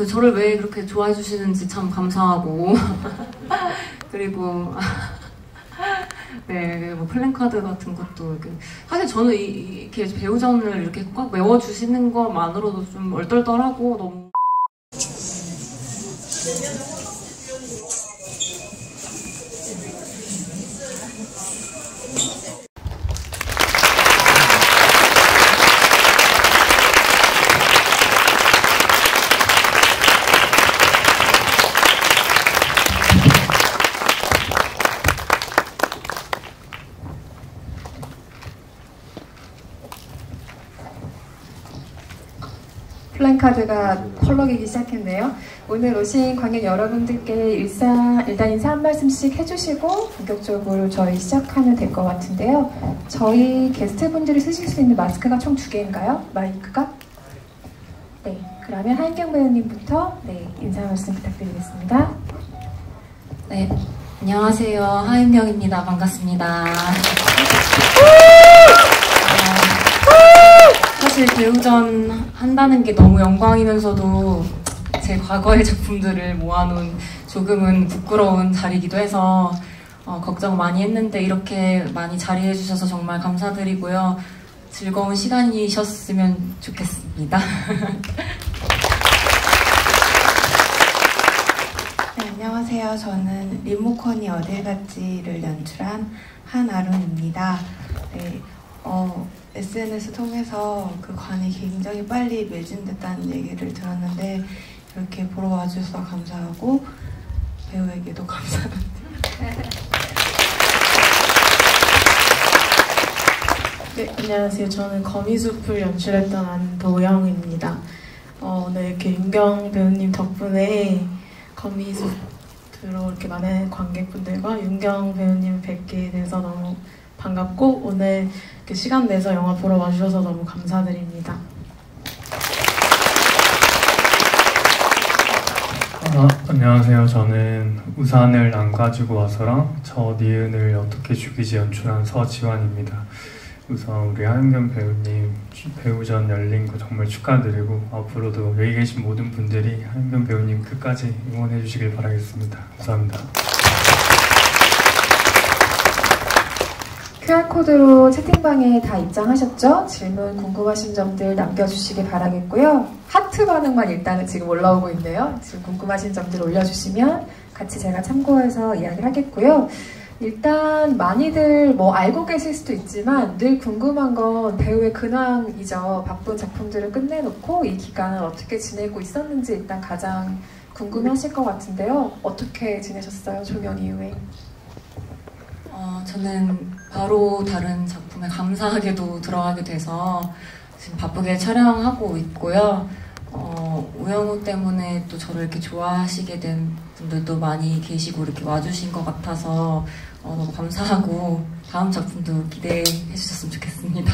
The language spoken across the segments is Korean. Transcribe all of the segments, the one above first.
저를 왜 그렇게 좋아해 주시는지 참 감사하고 그리고 네, 뭐 플랜카드 같은 것도 사실 저는 이렇게 배우전을 이렇게 꽉 메워주시는 것만으로도 좀 얼떨떨하고 너무 플랜카드가 펄럭이기 시작했네요. 오늘 오신 관객 여러분들께 일단 인사 한 말씀씩 해주시고 본격적으로 저희 시작하면 될 것 같은데요. 저희 게스트분들이 쓰실 수 있는 마스크가 총 2개인가요? 마이크가? 네, 그러면 하인경 배우님부터 인사 말씀 부탁드리겠습니다. 네, 안녕하세요. 하인경입니다. 반갑습니다. 사실 배우전 한다는 게 너무 영광이면서도 제 과거의 작품들을 모아놓은 조금은 부끄러운 자리이기도 해서 걱정 많이 했는데 이렇게 많이 자리해 주셔서 정말 감사드리고요. 즐거운 시간이셨으면 좋겠습니다. 네, 안녕하세요. 저는 리모컨이 어딜 갔지를 연출한 한아룬입니다. 네, SNS 통해서 그 관이 굉장히 빨리 매진됐다는 얘기를 들었는데 이렇게 보러 와주셔서 감사하고 배우에게도 감사합니다. 네, 안녕하세요. 저는 거미숲을 연출했던 안도영입니다. 오늘 이렇게 윤경 배우님 덕분에 거미숲으로 이렇게 많은 관객분들과 윤경 배우님 뵙게 돼서 너무 반갑고 오늘 이렇게 시간 내서 영화 보러 와주셔서 너무 감사드립니다. 안녕하세요. 저는 우산을 안 가지고 와서랑 저 니은을 어떻게 죽이지 연출한 서지환입니다. 우선 우리 하윤경 배우님 배우전 열린 거 정말 축하드리고 앞으로도 여기 계신 모든 분들이 하윤경 배우님 끝까지 응원해 주시길 바라겠습니다. 감사합니다. QR코드로 채팅방에 다 입장하셨죠? 질문 궁금하신 점들 남겨주시기 바라겠고요. 하트 반응만 일단은 지금 올라오고 있네요. 지금 궁금하신 점들 올려주시면 같이 제가 참고해서 이야기를 하겠고요. 일단 많이들 알고 계실 수도 있지만 늘 궁금한 건 배우의 근황이죠. 바쁜 작품들을 끝내놓고 이 기간을 어떻게 지내고 있었는지 일단 가장 궁금하실 것 같은데요. 어떻게 지내셨어요? 종영 이후에? 저는 바로 다른 작품에 감사하게도 들어가게 돼서 지금 바쁘게 촬영하고 있고요. 우영우 때문에 또 저를 이렇게 좋아하시게 된 분들도 많이 계시고 이렇게 와주신 것 같아서 너무 감사하고 다음 작품도 기대해 주셨으면 좋겠습니다.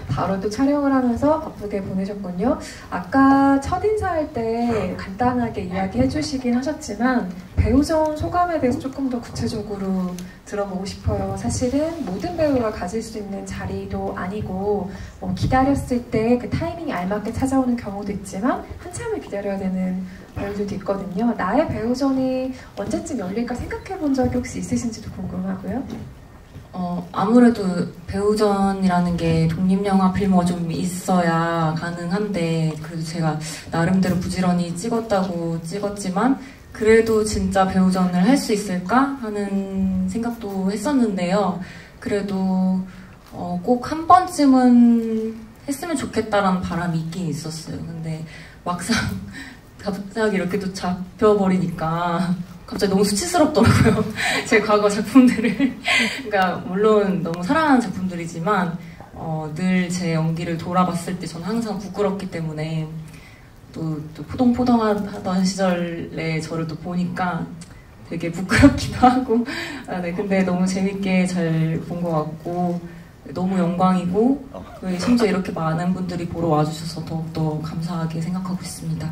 바로 또 촬영을 하면서 바쁘게 보내셨군요. 아까 첫인사할 때 간단하게 이야기해 주시긴 하셨지만 배우전 소감에 대해서 조금 더 구체적으로 들어보고 싶어요. 사실은 모든 배우가 가질 수 있는 자리도 아니고 기다렸을 때 그 타이밍이 알맞게 찾아오는 경우도 있지만 한참을 기다려야 되는 배우들도 있거든요. 나의 배우전이 언제쯤 열릴까 생각해 본 적이 혹시 있으신지도 궁금하고요. 아무래도 배우전이라는 게 독립영화 필모가 좀 있어야 가능한데 그래도 제가 나름대로 부지런히 찍었지만 그래도 진짜 배우전을 할 수 있을까 하는 생각도 했었는데요. 그래도 꼭 한 번쯤은 했으면 좋겠다라는 바람이 있긴 있었어요. 근데 막상 갑자기 이렇게 또 잡혀버리니까 갑자기 너무 수치스럽더라고요. 제 과거 작품들을. 그러니까 물론 너무 사랑하는 작품들이지만 늘 제 연기를 돌아봤을 때 저는 항상 부끄럽기 때문에 또 포동포동하던 시절에 저를 또 보니까 되게 부끄럽기도 하고 네, 근데 너무 재밌게 잘 본 것 같고 너무 영광이고 심지어 이렇게 많은 분들이 보러 와주셔서 더욱더 감사하게 생각하고 있습니다.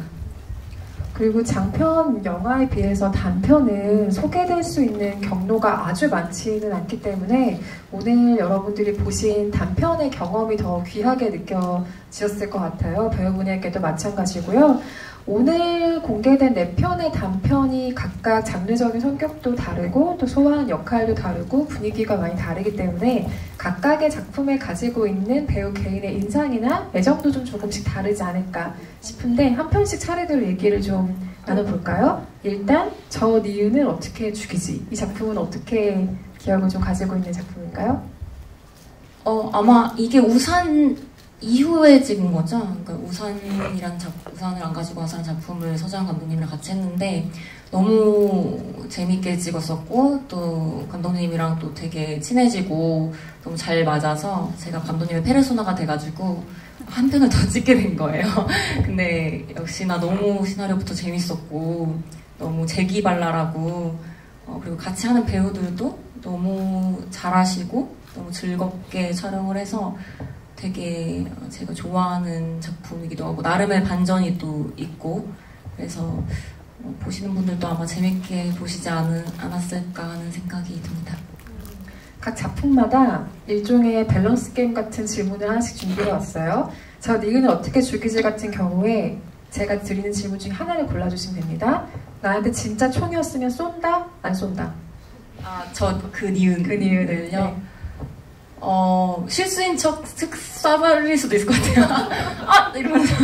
그리고 장편 영화에 비해서 단편은 소개될 수 있는 경로가 아주 많지는 않기 때문에 오늘 여러분들이 보신 단편의 경험이 더 귀하게 느껴지셨을 것 같아요. 배우분에게도 마찬가지고요. 오늘 공개된 4편의 단편이 각각 장르적인 성격도 다르고 또 소화한 역할도 다르고 분위기가 많이 다르기 때문에 각각의 작품에 가지고 있는 배우 개인의 인상이나 애정도 좀 조금씩 다르지 않을까 싶은데 한 편씩 차례대로 얘기를 좀 나눠볼까요? 일단 저 니은을 어떻게 죽이지? 이 작품은 어떻게 기억을 좀 가지고 있는 작품인가요? 아마 이게 우산 이후에 찍은 거죠. 그러니까 우산을 안 가지고 와서 한 작품을 서장 감독님이랑 같이 했는데 너무 재밌게 찍었었고 또 감독님이랑 또 되게 친해지고 너무 잘 맞아서 제가 감독님의 페르소나가 돼가지고 한 편을 더 찍게 된 거예요. 근데 역시나 너무 시나리오부터 재밌었고 너무 재기발랄하고 그리고 같이 하는 배우들도 너무 잘하시고 너무 즐겁게 촬영을 해서 되게 제가 좋아하는 작품이기도 하고 나름의 반전이 또 있고 그래서 보시는 분들도 아마 재밌게 보시지 않았을까 하는 생각이 듭니다. 각 작품마다 일종의 밸런스 게임 같은 질문을 하나씩 준비해 왔어요. 저 니은을 어떻게 죽이지 같은 경우에 제가 드리는 질문 중에 하나를 골라주시면 됩니다. 나한테 진짜 총이었으면 쏜다? 안 쏜다? 저 그 니은을요? 네. 실수인 척 쏴버릴 수도 있을 것 같아요. 이러면서.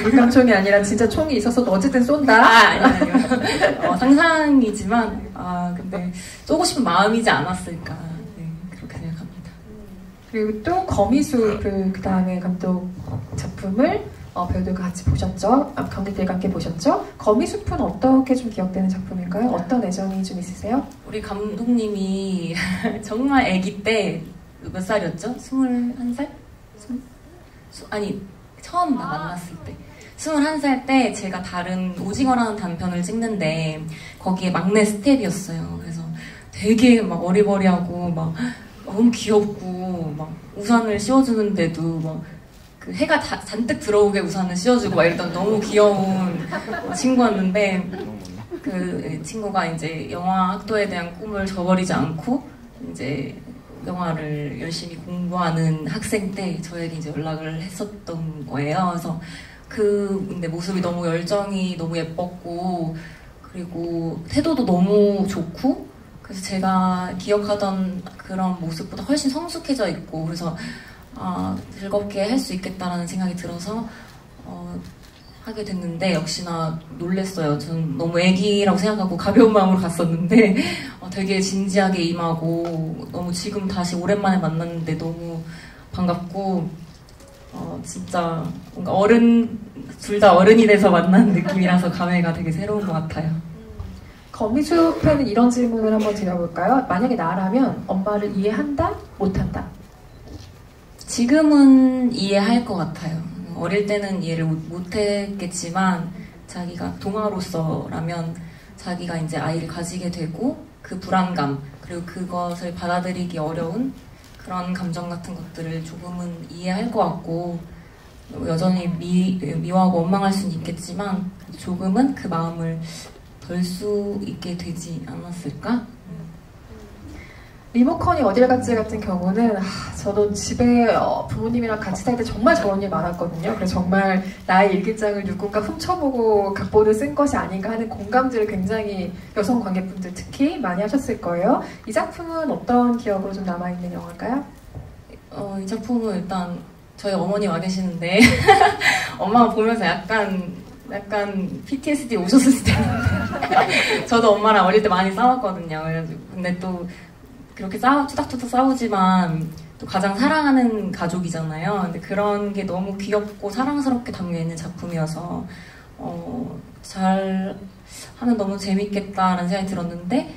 물감총이 아니라 진짜 총이 있어서도 어쨌든 쏜다? 아니요. 상상이지만, 근데 쏘고 싶은 마음이지 않았을까. 네, 그렇게 생각합니다. 그리고 또 거미숲을 그 다음에 감독 작품을 배우들과 같이 보셨죠? 관객들과 함께 보셨죠? 거미숲은 어떻게 좀 기억되는 작품인가요? 어떤 애정이 좀 있으세요? 우리 감독님이 정말 아기 때 몇 살이었죠? 21살? 처음 만났을 때 21살 때 제가 다른 오징어라는 단편을 찍는데 거기에 막내 스텝이었어요. 그래서 되게 막 어리버리하고 막 너무 귀엽고 막 우산을 씌워주는데도 막 그 해가 잔뜩 들어오게 우산을 씌워주고 막 이랬던 너무 귀여운 친구였는데 그 친구가 이제 영화 학도에 대한 꿈을 저버리지 않고 이제 영화를 열심히 공부하는 학생 때 저에게 이제 연락을 했었던 거예요. 그래서 근데 모습이 너무 열정이 너무 예뻤고 그리고 태도도 너무 좋고 그래서 제가 기억하던 그런 모습보다 훨씬 성숙해져 있고 그래서 즐겁게 할 수 있겠다라는 생각이 들어서 하게 됐는데 역시나 놀랬어요. 전 너무 애기라고 생각하고 가벼운 마음으로 갔었는데 되게 진지하게 임하고 너무 지금 다시 오랜만에 만났는데 너무 반갑고 진짜 뭔가 둘 다 어른이 돼서 만난 느낌이라서 감회가 되게 새로운 것 같아요. 거미숲에는 이런 질문을 한번 드려볼까요? 만약에 나라면 엄마를 이해한다? 못한다? 지금은 이해할 것 같아요. 어릴 때는 이해를 못했겠지만 자기가 동화로서라면 자기가 이제 아이를 가지게 되고 그 불안감 그리고 그것을 받아들이기 어려운 그런 감정 같은 것들을 조금은 이해할 것 같고 여전히 미워하고 원망할 수는 있겠지만 조금은 그 마음을 덜 수 있게 되지 않았을까? 리모컨이 어딜 갔지 같은 경우는 저도 집에 부모님이랑 같이 살 때 정말 저런 일 많았거든요. 그래서 정말 나의 일기장을 누군가 훔쳐보고 각본을 쓴 것이 아닌가 하는 공감들을 굉장히 여성 관객분들 특히 많이 하셨을 거예요. 이 작품은 어떤 기억으로 좀 남아있는 영화일까요? 이 작품은 일단 저희 어머니 와 계시는데 엄마가 보면서 약간 PTSD 오셨을 수도 있는데 저도 엄마랑 어릴 때 많이 싸웠거든요. 그래가지고 근데 또 그렇게 투닥투닥 싸우지만 또 가장 사랑하는 가족이잖아요. 근데 그런 게 너무 귀엽고 사랑스럽게 담겨있는 작품이어서 잘 하면 너무 재밌겠다라는 생각이 들었는데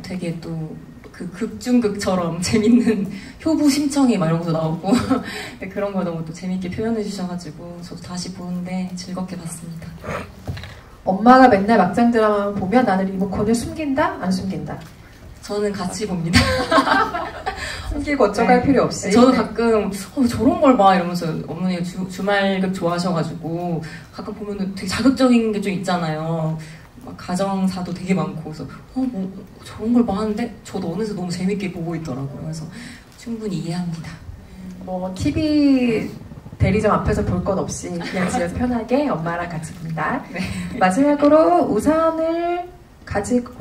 되게 또 그 극중극처럼 재밌는 효부 심청이 막 이런 것도 나오고 그런 걸 너무 또 재밌게 표현해 주셔가지고 저도 다시 보는데 즐겁게 봤습니다. 엄마가 맨날 막장 드라마만 보면 나는 리모컨을 숨긴다? 안 숨긴다? 저는 같이 봅니다. 숨기고 어쩌갈 필요 없이. 저도 가끔 저런 걸 봐 이러면서 어머니가 주말극 좋아하셔가지고 가끔 보면은 되게 자극적인 게 좀 있잖아요. 막 가정사도 되게 많고 그래서 뭐 저런 걸 봐 하는데 저도 어느새 너무 재밌게 보고 있더라고요. 그래서 충분히 이해합니다. TV 대리점 앞에서 볼 것 없이 그냥 집에서 편하게 엄마랑 같이 본다. 네. 마지막으로 우산을 가지고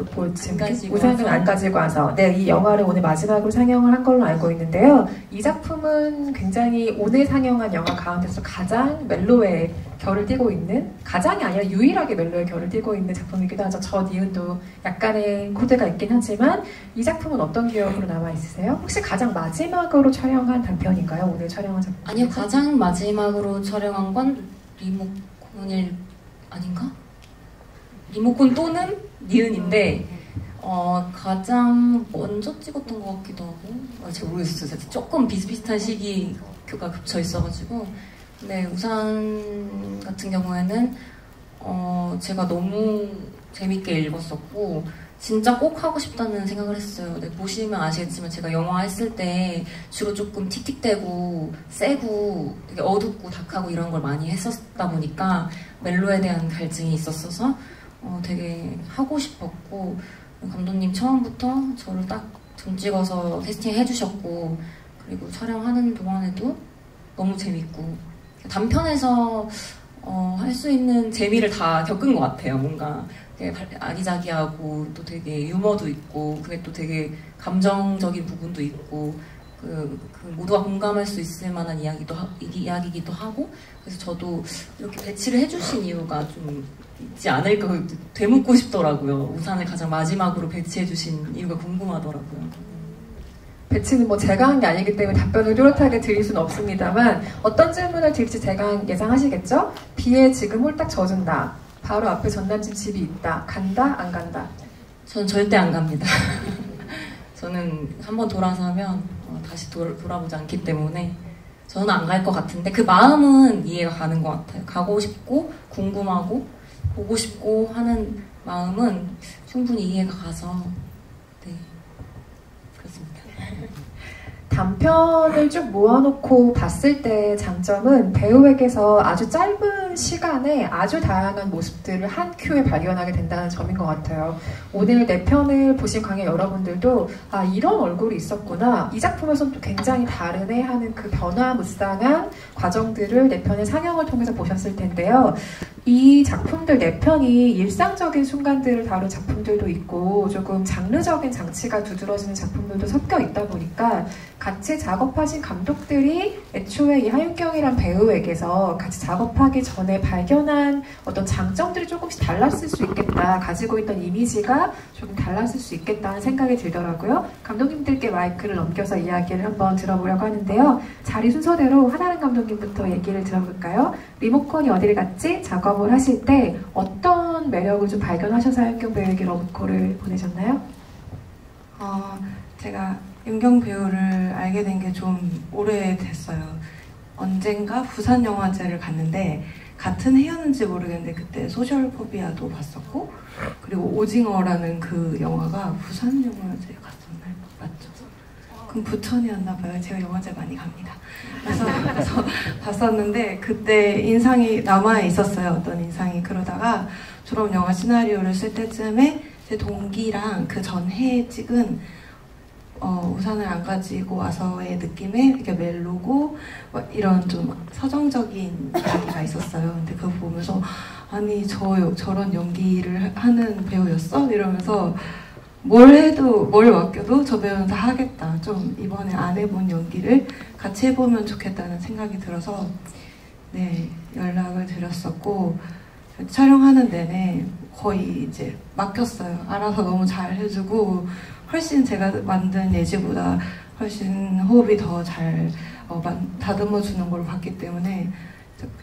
우산을 안 가지고 와서 네, 이 영화를 오늘 마지막으로 상영을 한 걸로 알고 있는데요. 이 작품은 굉장히 오늘 상영한 영화 가운데서 가장 멜로의 결을 띠고 있는, 가장이 아니라 유일하게 멜로의 결을 띠고 있는 작품이기도 하죠. 저 니은도 약간의 코드가 있긴 하지만 이 작품은 어떤 기억으로 남아있으세요? 혹시 가장 마지막으로 촬영한 단편인가요? 오늘 촬영한 작품? 아니요, 가장 마지막으로 촬영한 건 리모컨일 아닌가? 리모컨 또는 니은인데 가장 먼저 찍었던 것 같기도 하고 잘 모르겠어요. 조금 비슷비슷한 시기가 겹쳐 있어가지고. 근데 우산 같은 경우에는 제가 너무 재밌게 읽었었고 진짜 꼭 하고 싶다는 생각을 했어요. 네, 보시면 아시겠지만 제가 영화 했을 때 주로 조금 틱틱대고 세고 되게 어둡고 다크하고 이런 걸 많이 했었다 보니까 멜로에 대한 갈증이 있었어서 되게 하고 싶었고, 감독님 처음부터 저를 딱 점 찍어서 캐스팅 해주셨고, 그리고 촬영하는 동안에도 너무 재밌고, 단편에서 할 수 있는 재미를 다 겪은 것 같아요. 뭔가 되게 아기자기하고 또 되게 유머도 있고, 그게 또 되게 감정적인 부분도 있고, 그 모두가 공감할 수 있을 만한 이야기기도 하고, 그래서 저도 이렇게 배치를 해주신 이유가 좀 있지 않을까 되묻고 싶더라고요. 우산을 가장 마지막으로 배치해주신 이유가 궁금하더라고요. 배치는 뭐 제가 한 게 아니기 때문에 답변을 뚜렷하게 드릴 수는 없습니다만 어떤 질문을 드릴지 제가 예상하시겠죠? 비에 지금 홀딱 젖은다. 바로 앞에 전 남친 집이 있다. 간다? 안 간다? 저는 절대 안 갑니다. 저는 한번 돌아서면 다시 돌아보지 않기 때문에 저는 안 갈 것 같은데 그 마음은 이해가 가는 것 같아요. 가고 싶고 궁금하고 보고 싶고 하는 마음은 충분히 이해가 가서 네, 그렇습니다. 단편을 쭉 모아놓고 봤을 때 장점은 배우에게서 아주 짧은 시간에 아주 다양한 모습들을 한 큐에 발견하게 된다는 점인 것 같아요. 오늘 내 편을 보신 관객 여러분들도 아 이런 얼굴이 있었구나, 이 작품에서는 또 굉장히 다르네 하는 그 변화무쌍한 과정들을 내 편의 상영을 통해서 보셨을 텐데요. 이 작품들 네 편이 일상적인 순간들을 다룬 작품들도 있고 조금 장르적인 장치가 두드러지는 작품들도 섞여 있다 보니까 같이 작업하신 감독들이 애초에 이 하윤경이란 배우에게서 같이 작업하기 전에 발견한 어떤 장점들이 조금씩 달랐을 수 있겠다, 가지고 있던 이미지가 조금 달랐을 수 있겠다는 생각이 들더라고요. 감독님들께 마이크를 넘겨서 이야기를 한번 들어보려고 하는데요. 자리 순서대로 하나는 감독님부터 얘기를 들어볼까요? 리모컨이 어디를 갔지? 작업을 하실 때 어떤 매력을 좀 발견하셔서 하윤경 배우에게 러브콜을 보내셨나요? 제가 윤경 배우를 알게 된 게 좀 오래됐어요. 언젠가 부산영화제를 갔는데 같은 해였는지 모르겠는데 그때 소셜포비아도 봤었고, 그리고 오징어라는 그 영화가 부산영화제에 갔었나요? 맞죠? 그럼 부천이었나 봐요. 제가 영화제 많이 갑니다. 그래서 봤었는데 그때 인상이 남아 있었어요. 어떤 인상이. 그러다가 졸업영화 시나리오를 쓸 때쯤에 제 동기랑 그 전해에 찍은 우산을 안 가지고 와서의 느낌의 이렇게 멜로고 이런 좀 서정적인 이야기가 있었어요. 근데 그거 보면서 아니 저런 연기를 하는 배우였어? 이러면서 뭘 해도 뭘 맡겨도 저 배우는 다 하겠다. 좀 이번에 안 해본 연기를 같이 해보면 좋겠다는 생각이 들어서 네, 연락을 드렸었고 촬영하는 내내 거의 이제 맡겼어요. 알아서 너무 잘 해주고 훨씬 제가 만든 예지보다 훨씬 호흡이 더 잘 다듬어 주는 걸 봤기 때문에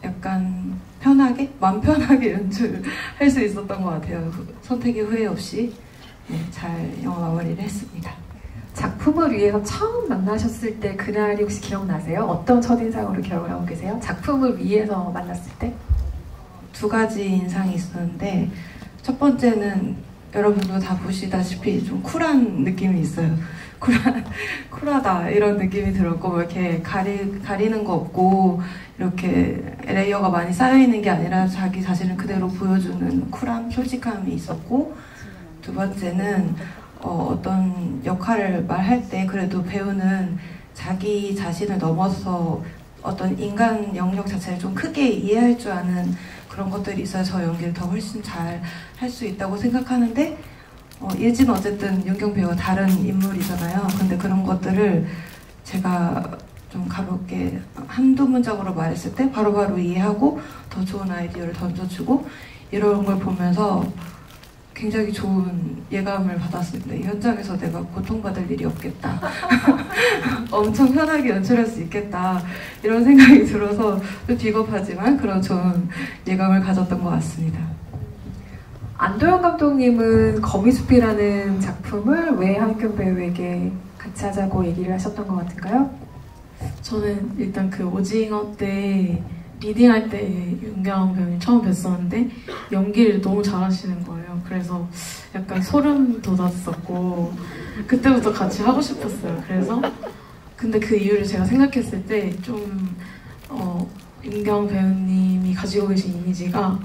약간 편하게, 마음 편하게 연출할 수 있었던 것 같아요. 선택의 후회 없이 네, 잘 영화 마무리를 했습니다. 작품을 위해서 처음 만나셨을 때 그날이 혹시 기억나세요? 어떤 첫인상으로 기억을 하고 계세요? 작품을 위해서 만났을 때? 두 가지 인상이 있었는데 첫 번째는 여러분도 다 보시다시피 좀 쿨한 느낌이 있어요. 쿨하다 이런 느낌이 들었고 뭐 이렇게 가리는 거 없고 이렇게 레이어가 많이 쌓여있는 게 아니라 자기 자신을 그대로 보여주는 쿨함, 솔직함이 있었고, 두 번째는 어떤 역할을 말할 때 그래도 배우는 자기 자신을 넘어서 어떤 인간 영역 자체를 좀 크게 이해할 줄 아는 그런 것들이 있어야 저 연기를 더 훨씬 잘 할 수 있다고 생각하는데 예지는 어쨌든 윤경 배우가 다른 인물이잖아요. 근데 그런 것들을 제가 좀 가볍게 한두 문장으로 말했을 때 바로바로 이해하고 더 좋은 아이디어를 던져주고 이런 걸 보면서 굉장히 좋은 예감을 받았습니다. 이 현장에서 내가 고통받을 일이 없겠다. 엄청 편하게 연출할 수 있겠다. 이런 생각이 들어서 좀 비겁하지만 그런 좋은 예감을 가졌던 것 같습니다. 안도영 감독님은 거미숲이라는 작품을 왜 하윤경 배우에게 같이 하자고 얘기를 하셨던 것 같은가요? 저는 일단 그 오징어 때 리딩할 때 윤경 배우님 처음 뵀었는데 연기를 너무 잘하시는 거예요. 그래서 약간 소름 돋았었고 그때부터 같이 하고 싶었어요. 그래서 근데 그 이유를 제가 생각했을 때 좀 윤경 배우님이 가지고 계신 이미지가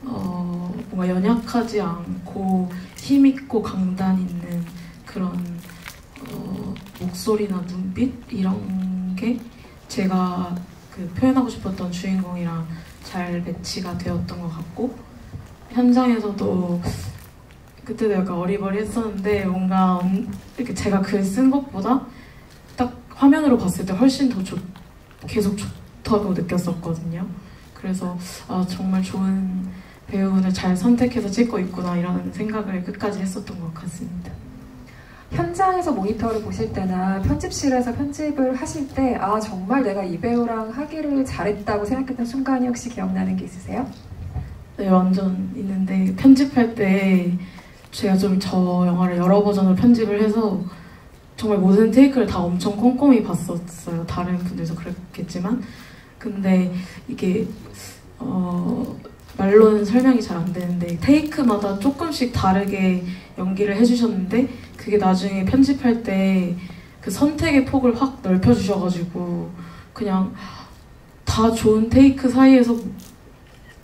뭔가 연약하지 않고 힘있고 강단 있는 그런 목소리나 눈빛 이런 게 제가 그 표현하고 싶었던 주인공이랑 잘 매치가 되었던 것 같고 현장에서도 그때도 약간 어리버리했었는데 뭔가 이렇게 제가 글 쓴 것보다 딱 화면으로 봤을 때 훨씬 더 계속 좋다고 느꼈었거든요. 그래서 정말 좋은 배우를 잘 선택해서 찍고 있구나 이런 생각을 끝까지 했었던 것 같습니다. 현장에서 모니터를 보실 때나 편집실에서 편집을 하실 때 정말 내가 이 배우랑 하기를 잘했다고 생각했던 순간이 혹시 기억나는 게 있으세요? 네, 완전 있는데 편집할 때 제가 좀 저 영화를 여러 버전으로 편집을 해서 정말 모든 테이크를 다 엄청 꼼꼼히 봤었어요. 다른 분들도 그랬겠지만 근데 이게 말로는 설명이 잘 안 되는데 테이크마다 조금씩 다르게 연기를 해주셨는데 그게 나중에 편집할 때 그 선택의 폭을 확 넓혀주셔가지고 그냥 다 좋은 테이크 사이에서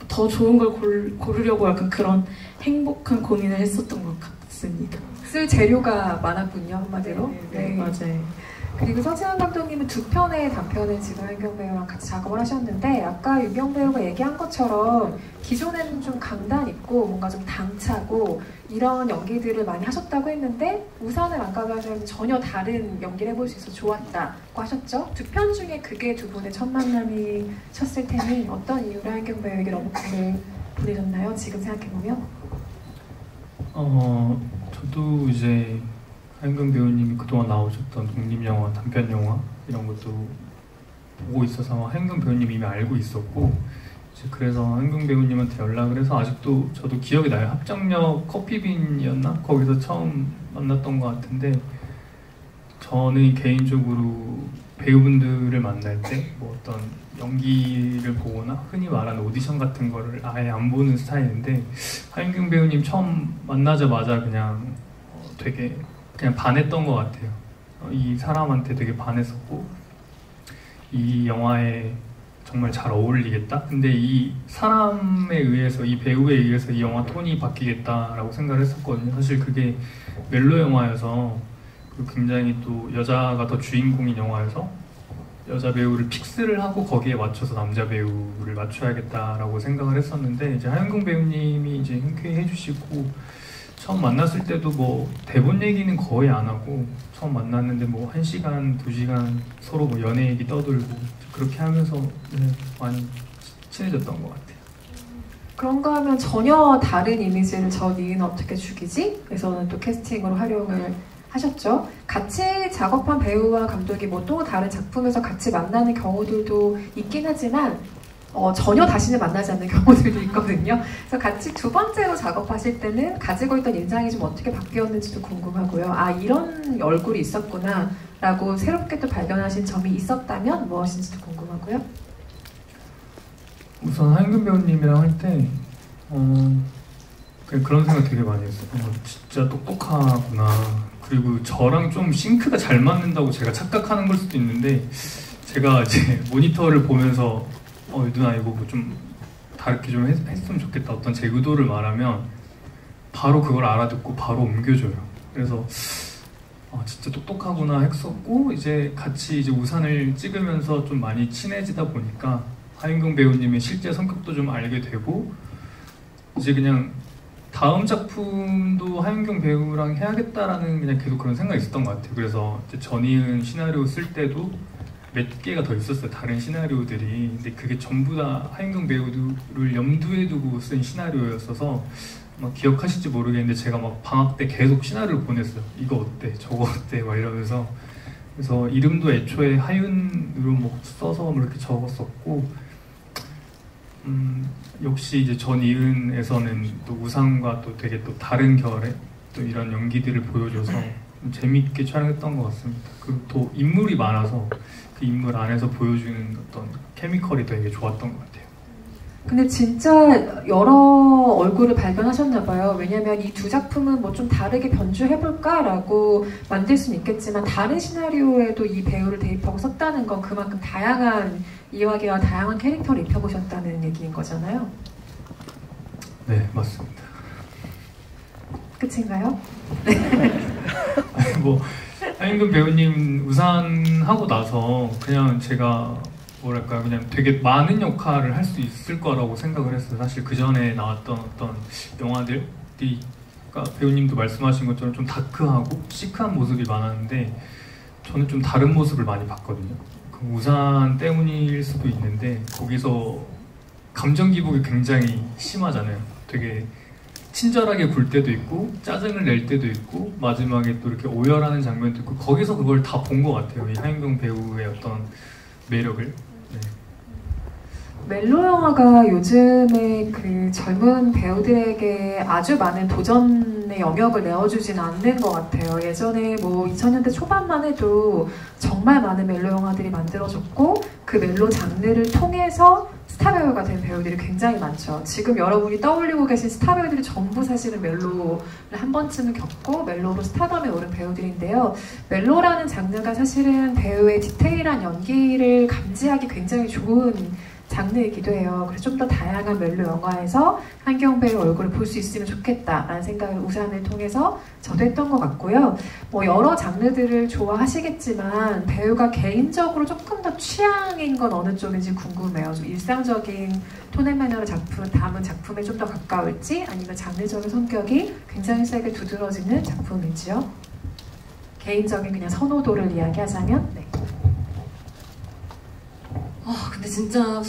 더 좋은 걸 고르려고 약간 그런 행복한 고민을 했었던 것 같습니다. 쓸 재료가 많았군요, 한마디로. 네, 맞아요. 그리고 서지현 감독님은 두 편의 단편을 지금 윤경 배우랑 같이 작업을 하셨는데 아까 윤경 배우가 얘기한 것처럼 기존에는 좀 강단 있고 뭔가 좀 당차고 이런 연기들을 많이 하셨다고 했는데 우산을 안가봐서는 전혀 다른 연기를 해볼 수 있어서 좋았다고 하셨죠? 두 편 중에 그게 두 분의 첫 만남이셨을 테니 어떤 이유로 하윤경 배우에게 러브콜을 보내셨나요? 지금 생각해보면? 저도 이제 하윤경 배우님이 그동안 나오셨던 독립영화, 단편영화 이런 것도 보고 있어서 하윤경 배우님이 이미 알고 있었고 이제 그래서 하윤경 배우님한테 연락을 해서 아직도 저도 기억이 나요. 합정역 커피빈이었나? 거기서 처음 만났던 것 같은데 저는 개인적으로 배우분들을 만날 때 뭐 어떤 연기를 보거나 흔히 말하는 오디션 같은 거를 아예 안 보는 스타일인데 하윤경 배우님 처음 만나자마자 그냥 되게 그냥 반했던 것 같아요. 이 사람한테 되게 반했었고 이 영화에 정말 잘 어울리겠다? 근데 이 사람에 의해서, 이 배우에 의해서 이 영화 톤이 바뀌겠다라고 생각을 했었거든요. 사실 그게 멜로 영화여서 굉장히 또 여자가 더 주인공인 영화여서 여자 배우를 픽스를 하고 거기에 맞춰서 남자 배우를 맞춰야겠다라고 생각을 했었는데 이제 하윤경 배우님이 이제 흔쾌히 해주시고 처음 만났을 때도 뭐 대본 얘기는 거의 안 하고 처음 만났는데 뭐 1시간, 2시간 서로 뭐 연애 얘기 떠들고 그렇게 하면서 많이 친해졌던 것 같아요. 그런가 하면 전혀 다른 이미지를 저 니는 어떻게 죽이지? 에서는 또 캐스팅으로 활용을 하셨죠. 같이 작업한 배우와 감독이 뭐 또 다른 작품에서 같이 만나는 경우들도 있긴 하지만 전혀 다시는 만나지 않는 경우들도 있거든요. 그래서 같이 두 번째로 작업하실 때는 가지고 있던 인상이 좀 어떻게 바뀌었는지도 궁금하고요. 이런 얼굴이 있었구나 라고 새롭게 또 발견하신 점이 있었다면 무엇인지도 궁금하고요. 우선 하윤경 배우님이랑 할 때 그런 생각 되게 많이 했어요. 진짜 똑똑하구나. 그리고 저랑 좀 싱크가 잘 맞는다고 제가 착각하는 걸 수도 있는데 제가 이제 모니터를 보면서 누나 이거 뭐 좀 다르게 좀 했으면 좋겠다 어떤 제 의도를 말하면 바로 그걸 알아듣고 바로 옮겨줘요. 그래서 진짜 똑똑하구나 했었고, 이제 같이 이제 우산을 찍으면서 좀 많이 친해지다 보니까 하윤경 배우님의 실제 성격도 좀 알게 되고, 이제 그냥 다음 작품도 하윤경 배우랑 해야겠다라는 그냥 계속 그런 생각이 있었던 것 같아요. 그래서 이제 전이은 시나리오 쓸 때도 몇 개가 더 있었어요, 다른 시나리오들이. 근데 그게 전부 다 하윤경 배우를 염두에 두고 쓴 시나리오였어서 막 기억하실지 모르겠는데 제가 막 방학 때 계속 시나리오를 보냈어요. 이거 어때? 저거 어때? 막 이러면서. 그래서 이름도 애초에 하윤으로 뭐 써서 뭐 이렇게 적었었고, 역시 이제 전이은에서는 또 우상과 또 되게 또 다른 결의 또 이런 연기들을 보여줘서 재밌게 촬영했던 것 같습니다. 그리고 또 인물이 많아서 그 인물 안에서 보여주는 어떤 케미컬이 되게 좋았던 것 같아요. 근데 진짜 여러 얼굴을 발견하셨나봐요. 왜냐면 이 두 작품은 뭐 좀 다르게 변주해볼까라고 만들 수는 있겠지만 다른 시나리오에도 이 배우를 대입하고 썼다는 건 그만큼 다양한 이야기와 다양한 캐릭터를 입혀보셨다는 얘기인 거잖아요. 네, 맞습니다. 끝인가요? 아니 뭐 하윤경 배우님 우산하고 나서 그냥 제가 뭐랄까 그냥 되게 많은 역할을 할 수 있을 거라고 생각을 했어요. 사실 그 전에 나왔던 어떤 영화들이 그러니까 배우님도 말씀하신 것처럼 좀 다크하고 시크한 모습이 많았는데 저는 좀 다른 모습을 많이 봤거든요. 그 우산 때문일 수도 있는데 거기서 감정 기복이 굉장히 심하잖아요. 되게 친절하게 굴 때도 있고 짜증을 낼 때도 있고 마지막에 또 이렇게 오열하는 장면도 있고 거기서 그걸 다 본 것 같아요. 이 하윤경 배우의 어떤 매력을. 네. 멜로 영화가 요즘에 그 젊은 배우들에게 아주 많은 도전의 영역을 내어주진 않는 것 같아요. 예전에 뭐 2000년대 초반만 해도 정말 많은 멜로 영화들이 만들어졌고 그 멜로 장르를 통해서 스타 배우가 된 배우들이 굉장히 많죠. 지금 여러분이 떠올리고 계신 스타 배우들이 전부 사실은 멜로를 한 번쯤은 겪고 멜로로 스타덤에 오른 배우들인데요. 멜로라는 장르가 사실은 배우의 디테일한 연기를 감지하기 굉장히 좋은 장르이기도 해요. 그래서 좀 더 다양한 멜로 영화에서 하윤경 배우 얼굴을 볼 수 있으면 좋겠다라는 생각을 우산을 통해서 저도 했던 것 같고요. 뭐 여러 장르들을 좋아하시겠지만 배우가 개인적으로 조금 더 취향인 건 어느 쪽인지 궁금해요. 좀 일상적인 톤 앤 매너를 담은 작품에 좀 더 가까울지 아니면 장르적인 성격이 굉장히 세게 두드러지는 작품일지요. 개인적인 그냥 선호도를 이야기하자면 네. 근데 진짜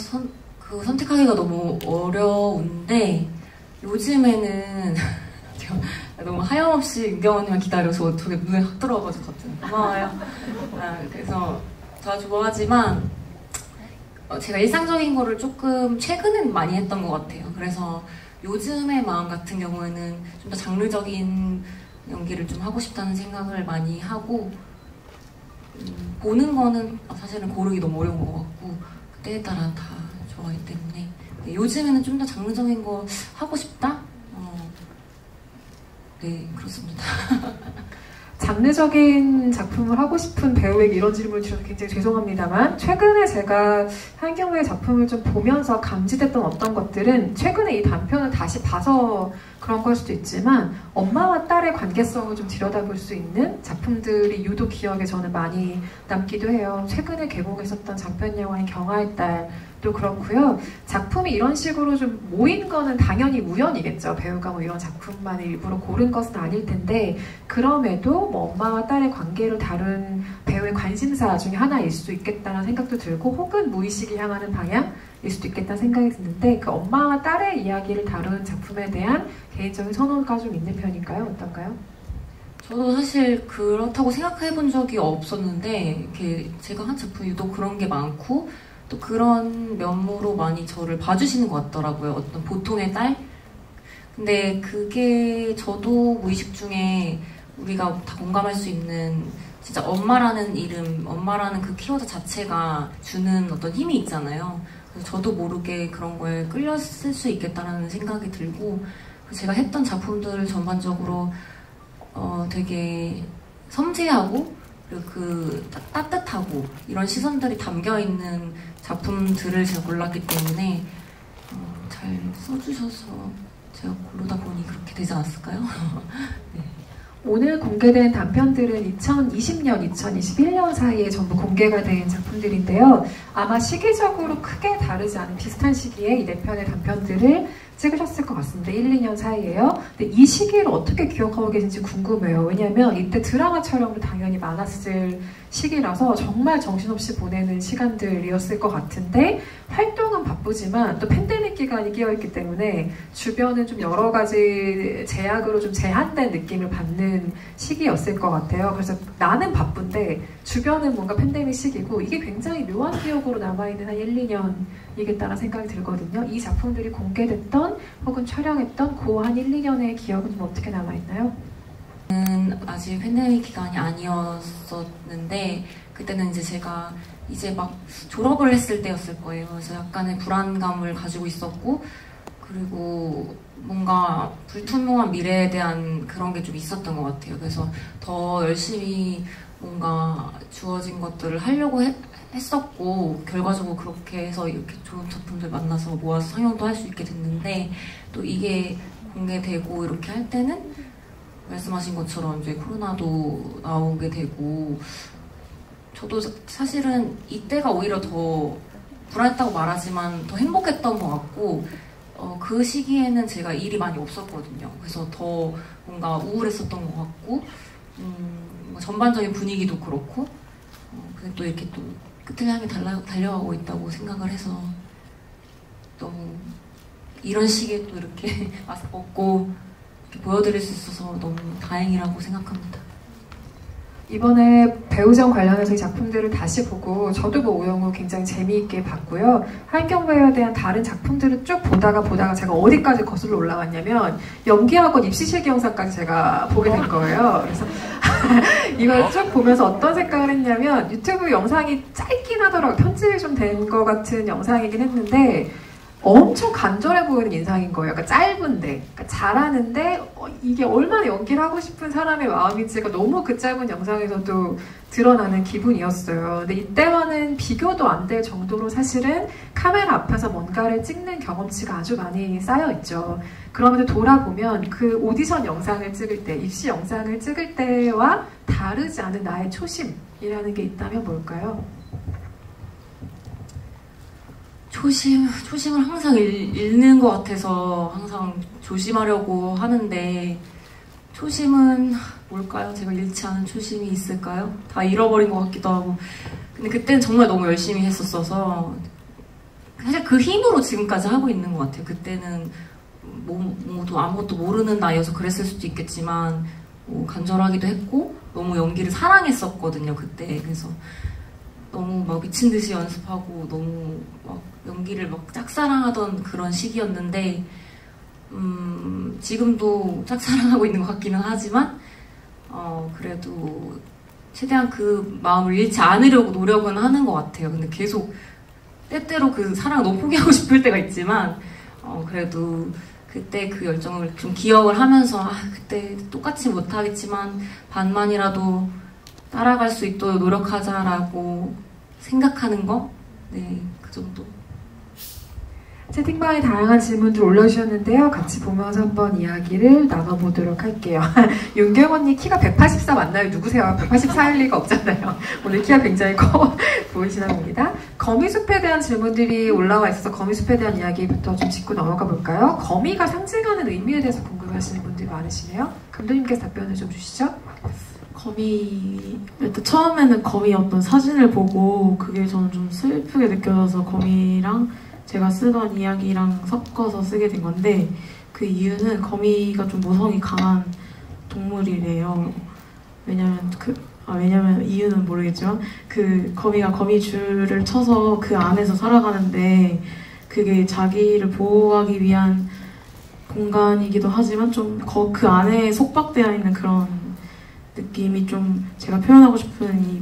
선택하기가 너무 어려운데 요즘에는 제가 너무 하염없이 윤경언니만 기다려서 되게 눈에 확 들어와가지고 갑자기 고마워요. 그래서 다 좋아하지만 제가 일상적인 거를 조금 최근엔 많이 했던 것 같아요. 그래서 요즘의 마음 같은 경우에는 좀 더 장르적인 연기를 좀 하고 싶다는 생각을 많이 하고 보는 거는 사실은 고르기 너무 어려운 것 같고 때에 따라 다 좋아하기 때문에 요즘에는 좀 더 장르적인 거 하고 싶다? 네, 그렇습니다. 장르적인 작품을 하고 싶은 배우에게 이런 질문을 주셔서 굉장히 죄송합니다만 최근에 제가 하윤경 배우의 작품을 좀 보면서 감지됐던 어떤 것들은 최근에 이 단편을 다시 봐서 그런 걸 수도 있지만 엄마와 딸의 관계성을 좀 들여다볼 수 있는 작품들이 유독 기억에 저는 많이 남기도 해요. 최근에 개봉했었던 장편 영화인 경아의 딸도 그렇고요. 작품이 이런 식으로 좀 모인 거는 당연히 우연이겠죠. 배우가 뭐 이런 작품만을 일부러 고른 것은 아닐 텐데 그럼에도 뭐 엄마와 딸의 관계를 다룬 배우의 관심사 중에 하나일 수도 있겠다는 생각도 들고 혹은 무의식이 향하는 방향일 수도 있겠다는 생각이 드는데 그 엄마와 딸의 이야기를 다룬 작품에 대한 개인적인 선호가 좀 있는 편인가요? 어떤가요? 저도 사실 그렇다고 생각해 본 적이 없었는데 이렇게 제가 한 작품 유독 그런 게 많고 또 그런 면모로 많이 저를 봐주시는 것 같더라고요. 어떤 보통의 딸? 근데 그게 저도 무의식 중에 우리가 다 공감할 수 있는 진짜 엄마라는 이름, 엄마라는 그 키워드 자체가 주는 어떤 힘이 있잖아요. 그래서 저도 모르게 그런 거에 끌렸을 수 있겠다라는 생각이 들고 제가 했던 작품들을 전반적으로 되게 섬세하고 그리고 그 따뜻하고 이런 시선들이 담겨있는 작품들을 제가 골랐기 때문에 잘 써주셔서 제가 고르다 보니 그렇게 되지 않았을까요? 네. 오늘 공개된 단편들은 2020년, 2021년 사이에 전부 공개가 된 작품들인데요. 아마 시기적으로 크게 다르지 않은 비슷한 시기에 이 4편의 단편들을 찍으셨을 것 같습니다. 1, 2년 사이에요. 근데 이 시기를 어떻게 기억하고 계신지 궁금해요. 왜냐면 이때 드라마 촬영도 당연히 많았을 시기라서 정말 정신없이 보내는 시간들이었을 것 같은데 활동은 바쁘지만 또 팬데믹 기간이 끼어있기 때문에 주변은 좀 여러 가지 제약으로 좀 제한된 느낌을 받는 시기였을 것 같아요. 그래서 나는 바쁜데 주변은 뭔가 팬데믹 시기고 이게 굉장히 묘한 기억으로 남아있는 한 1, 2년이겠다는 생각이 들거든요. 이 작품들이 공개됐던 혹은 촬영했던 그 한 1, 2년의 기억은 좀 어떻게 남아있나요? 아직 팬데믹 기간이 아니었었는데 그때는 이제 제가 이제 막 졸업을 했을 때였을 거예요. 그래서 약간의 불안감을 가지고 있었고 그리고 뭔가 불투명한 미래에 대한 그런 게 좀 있었던 것 같아요. 그래서 더 열심히 뭔가 주어진 것들을 하려고 했었고 결과적으로 그렇게 해서 이렇게 좋은 작품들 만나서 모아서 상영도 할 수 있게 됐는데 또 이게 공개되고 이렇게 할 때는 말씀하신 것처럼 이제 코로나도 나오게 되고 저도 사실은 이때가 오히려 더 불안했다고 말하지만 더 행복했던 것 같고 그 시기에는 제가 일이 많이 없었거든요. 그래서 더 뭔가 우울했었던 것 같고 전반적인 분위기도 그렇고 근데 또 이렇게 또 끝을 향해 달려가고 있다고 생각을 해서 너무 이런 시기에 또 이렇게 마스크 벗고 보여드릴 수 있어서 너무 다행이라고 생각합니다. 이번에 배우전 관련해서 이 작품들을 다시 보고 저도 오영우 굉장히 재미있게 봤고요. 하인경 배우에 대한 다른 작품들을 쭉 보다가 제가 어디까지 거슬러 올라왔냐면 연기학원 입시실기 영상까지 제가 보게 된 거예요. 그래서 이걸 쭉 보면서 어떤 생각을 했냐면 유튜브 영상이 짧긴 하더라고요. 편집이 좀 된 것 같은 영상이긴 했는데 엄청 간절해 보이는 인상인 거예요. 그러니까 짧은데, 그러니까 잘하는데 이게 얼마나 연기를 하고 싶은 사람의 마음인지가 너무 그 짧은 영상에서도 드러나는 기분이었어요. 근데 이때와는 비교도 안 될 정도로 사실은 카메라 앞에서 뭔가를 찍는 경험치가 아주 많이 쌓여 있죠. 그러면서 돌아보면 그 오디션 영상을 찍을 때, 입시 영상을 찍을 때와 다르지 않은 나의 초심이라는 게 있다면 뭘까요? 초심을 항상 잃는 것 같아서 항상 조심하려고 하는데 초심은 뭘까요? 제가 잃지 않은 초심이 있을까요? 다 잃어버린 것 같기도 하고 근데 그때는 정말 너무 열심히 했었어서 사실 그 힘으로 지금까지 하고 있는 것 같아요. 그때는 뭐도 아무것도 모르는 나이여서 그랬을 수도 있겠지만 간절하기도 했고 너무 연기를 사랑했었거든요. 그때 그래서 너무 막 미친 듯이 연습하고 너무 막 연기를 막 짝사랑하던 그런 시기였는데 지금도 짝사랑하고 있는 것 같기는 하지만 그래도 최대한 그 마음을 잃지 않으려고 노력은 하는 것 같아요. 근데 계속 때때로 그 사랑을 너무 포기하고 싶을 때가 있지만 그래도 그때 그 열정을 좀 기억을 하면서 그때 똑같이 못하겠지만 반만이라도 따라갈 수 있도록 노력하자라고 생각하는 거? 네, 그 정도. 채팅방에 다양한 질문들 올려주셨는데요. 같이 보면서 한번 이야기를 나눠보도록 할게요. 윤경 언니 키가 184 맞나요? 누구세요? 184일 리가 없잖아요. 오늘 키가 굉장히 커 보이시나 봅니다. 거미숲에 대한 질문들이 올라와 있어서 거미숲에 대한 이야기부터 좀 짚고 넘어가 볼까요? 거미가 상징하는 의미에 대해서 궁금해하시는 분들이 많으시네요. 감독님께서 답변을 좀 주시죠. 일단 처음에는 거미 어떤 사진을 보고 그게 저는 좀 슬프게 느껴져서 거미랑 제가 쓰던 이야기랑 섞어서 쓰게 된 건데 그 이유는 거미가 좀 모성이 강한 동물이래요. 왜냐면 이유는 모르겠지만 그 거미가 거미줄을 쳐서 그 안에서 살아가는데 그게 자기를 보호하기 위한 공간이기도 하지만 좀 그 안에 속박되어 있는 그런 느낌이 좀 제가 표현하고 싶은 이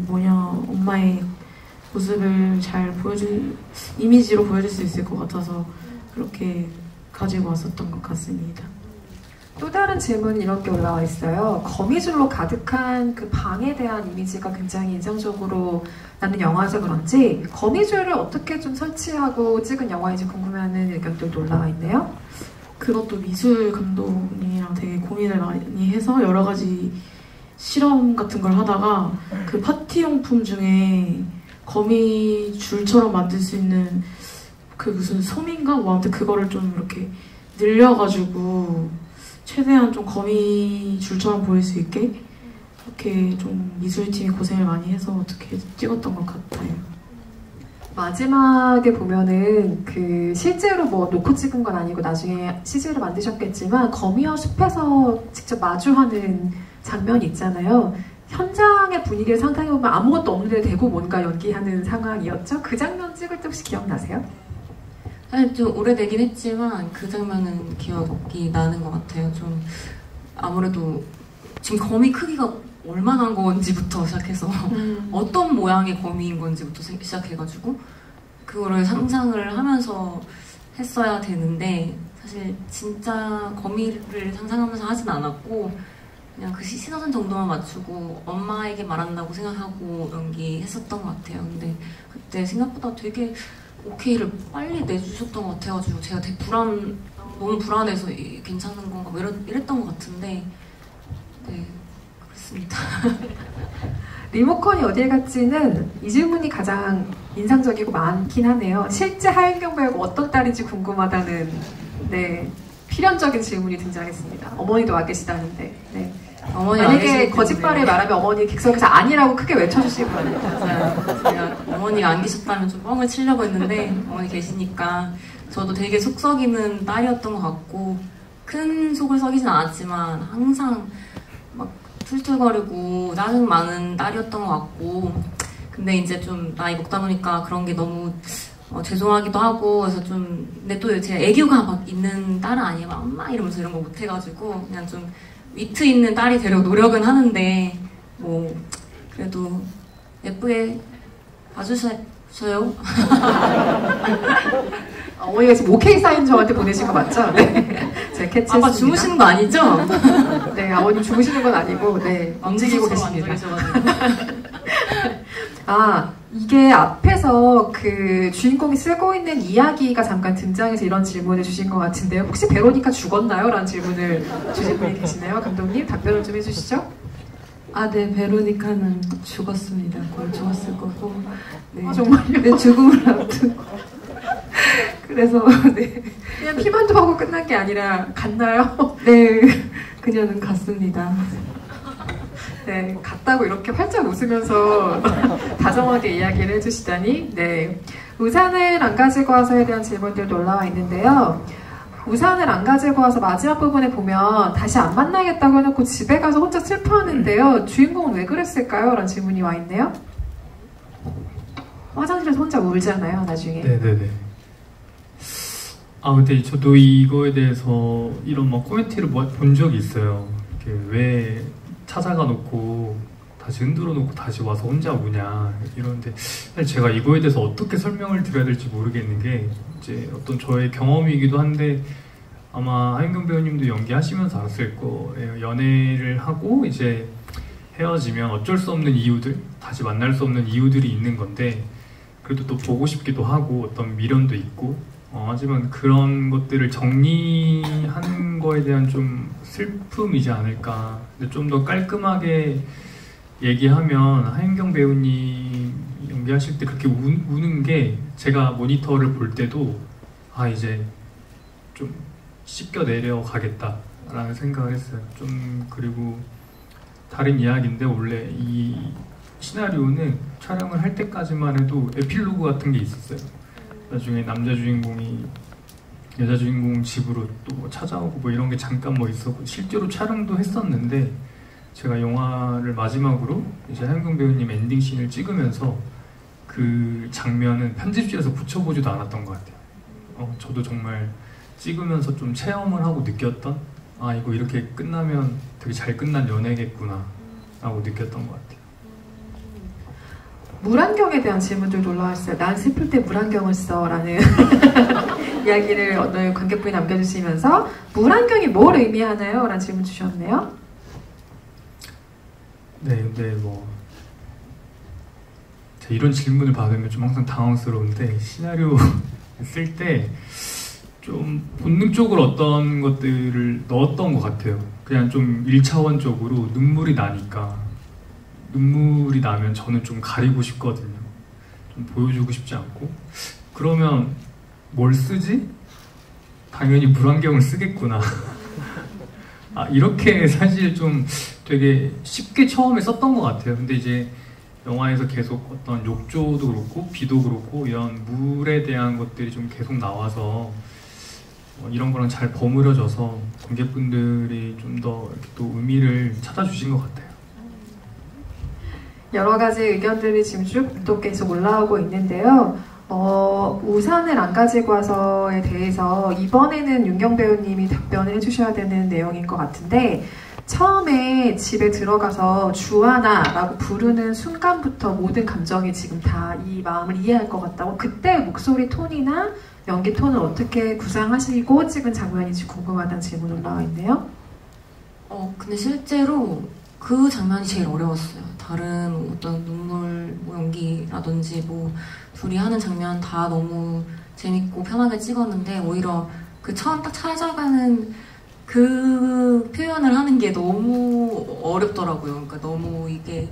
엄마의 모습을 잘 이미지로 보여줄 수 있을 것 같아서 그렇게 가지고 왔었던 것 같습니다. 또 다른 질문 이렇게 올라와 있어요. 거미줄로 가득한 그 방에 대한 이미지가 굉장히 인상적으로 나는 영화여서 그런지 거미줄을 어떻게 좀 설치하고 찍은 영화인지 궁금해하는 의견들도 올라와 있네요. 그것도 미술 감독님이랑 되게 고민을 많이 해서 여러 가지 실험 같은 걸 하다가 그 파티용품 중에 거미 줄처럼 만들 수 있는 그 무슨 솜인가? 뭐 아무튼 그거를 좀 이렇게 늘려가지고 최대한 좀 거미 줄처럼 보일 수 있게 이렇게 좀 미술팀이 고생을 많이 해서 어떻게 찍었던 것 같아요. 마지막에 보면은 그 실제로 뭐 놓고 찍은 건 아니고 나중에 CG로 만드셨겠지만 거미와 숲에서 직접 마주하는 장면이 있잖아요. 현장의 분위기를 상상해보면 아무것도 없는데 대고 뭔가 연기하는 상황이었죠? 그 장면 찍을 때 혹시 기억나세요? 사실 좀 오래되긴 했지만 그 장면은 기억이 나는 것 같아요. 좀 아무래도 지금 거미 크기가 얼마나 한 건지부터 시작해서 어떤 모양의 거미인 건지부터 시작해가지고 그거를 상상을 하면서 했어야 되는데 사실 진짜 거미를 상상하면서 하진 않았고 그냥 그 시선선 정도만 맞추고 엄마에게 말한다고 생각하고 연기했었던 것 같아요. 근데 그때 생각보다 되게 오케이를 빨리 내주셨던 것 같아가지고 제가 되게 너무 불안해서 괜찮은 건가 뭐 이랬던 것 같은데 네 그렇습니다. 리모컨이 어디에 갔지는 이 질문이 가장 인상적이고 많긴 하네요. 실제 하윤경 배우가 어떤 딸인지 궁금하다는 네 필연적인 질문이 등장했습니다. 어머니도 와 계시다는데 네. 만약에 거짓말을 말하면 어머니 객석에서 아니라고 크게 외쳐주시기 바랍니다. 제가 어머니가 안 계셨다면 좀 뻥을 치려고 했는데 어머니 계시니까 저도 되게 속 썩이는 딸이었던 것 같고 큰 속을 썩이진 않았지만 항상 막 툴툴거리고 짜증 많은 딸이었던 것 같고 근데 이제 좀 나이 먹다 보니까 그런 게 너무 죄송하기도 하고 그래서 좀 근데 또 제가 애교가 막 있는 딸은 아니에요. 엄마 이러면서 이런 거 못해가지고 그냥 좀 위트 있는 딸이 되려고 노력은 하는데 뭐 그래도 예쁘게 봐주셔요. 어머니가 지금 오케이 사인 저한테 보내신 거 맞죠? 네. 제가 캐치했습니다. 아빠 주무시는 거 아니죠? 네, 아버님 주무시는 건 아니고 네 움직이고 계십니다. 아 이게 앞에서 그 주인공이 쓰고 있는 이야기가 잠깐 등장해서 이런 질문을 주신 것 같은데요. 혹시 베로니카 죽었나요? 라는 질문을 주신 분이 계시네요. 감독님 답변을 좀 해주시죠. 아, 네, 베로니카는 죽었습니다. 거의 죽었을 거고. 네. 아, 정말요? 네, 죽음을 앞두고. 그래서, 네. 그냥 피만도 하고 끝난 게 아니라 갔나요? 네, 그녀는 갔습니다. 네, 갔다고 이렇게 활짝 웃으면서 다정하게 이야기를 해주시다니. 네, 우산을 안 가지고 와서에 대한 질문들도 올라와 있는데요. 우산을 안 가지고 와서 마지막 부분에 보면 다시 안 만나겠다고 해놓고 집에 가서 혼자 슬퍼하는데요. 주인공은 왜 그랬을까요? 라는 질문이 와 있네요. 화장실에서 혼자 울잖아요, 나중에. 네네네. 아 근데 저도 이거에 대해서 이런 막 코멘트를 본 적이 있어요. 왜 찾아가 놓고 다시 흔들어 놓고 다시 와서 혼자 우냐 이러는데 사실 제가 이거에 대해서 어떻게 설명을 드려야 될지 모르겠는 게 이제 어떤 저의 경험이기도 한데 아마 하윤경 배우님도 연기하시면서 알았을 거예요. 연애를 하고 이제 헤어지면 어쩔 수 없는 이유들, 다시 만날 수 없는 이유들이 있는 건데 그래도 또 보고 싶기도 하고 어떤 미련도 있고 하지만 그런 것들을 정리하는 거에 대한 좀 슬픔이지 않을까. 근데 좀 더 깔끔하게 얘기하면 하윤경 배우님 연기하실 때 그렇게 우는 게 제가 모니터를 볼 때도 아 이제 좀 씻겨 내려가겠다 라는 생각을 했어요. 좀 그리고 다른 이야기인데 원래 이 시나리오는 촬영을 할 때까지만 해도 에필로그 같은 게 있었어요. 나중에 남자 주인공이 여자 주인공 집으로 또 뭐 찾아오고 뭐 이런 게 잠깐 뭐 있었고 실제로 촬영도 했었는데 제가 영화를 마지막으로 이제 하윤경 배우님 엔딩 씬을 찍으면서 그 장면은 편집실에서 붙여보지도 않았던 것 같아요. 저도 정말 찍으면서 좀 체험을 하고 느꼈던 아 이거 이렇게 끝나면 되게 잘 끝난 연애겠구나 라고 느꼈던 것 같아요. 물안경에 대한 질문들도 올라왔어요. 난 슬플 때 물안경을 써 라는 이야기를 오늘 관객분이 남겨주시면서 물안경이 뭘 의미하나요? 라는 질문 주셨네요. 네, 근데 뭐 제가 이런 질문을 받으면 좀 항상 당황스러운데 시나리오 쓸 때 좀 본능적으로 어떤 것들을 넣었던 것 같아요. 그냥 좀 1차원적으로 눈물이 나니까 눈물이 나면 저는 좀 가리고 싶거든요. 좀 보여주고 싶지 않고 그러면 뭘 쓰지? 당연히 물안경을 쓰겠구나. 아, 이렇게 사실 좀 되게 쉽게 처음에 썼던 것 같아요. 근데 이제 영화에서 계속 어떤 욕조도 그렇고 비도 그렇고 이런 물에 대한 것들이 좀 계속 나와서 이런 거랑 잘 버무려져서 관객분들이 좀 더 이렇게 또 의미를 찾아주신 것 같아요. 여러 가지 의견들이 지금 쭉 또 계속 올라오고 있는데요. 우산을 안 가지고 와서에 대해서 이번에는 윤경 배우님이 답변을 해주셔야 되는 내용인 것 같은데 처음에 집에 들어가서 주하나라고 부르는 순간부터 모든 감정이 지금 다 이 마음을 이해할 것 같다고 그때 목소리 톤이나 연기 톤을 어떻게 구상하시고 찍은 장면인지 궁금하다는 질문 올라와 있네요. 근데 실제로 그 장면이 제일 어려웠어요. 다른 어떤 눈물 뭐 연기라든지 뭐 둘이 하는 장면 다 너무 재밌고 편하게 찍었는데 오히려 그 처음 딱 찾아가는 그 표현을 하는 게 너무 어렵더라고요. 그러니까 너무 이게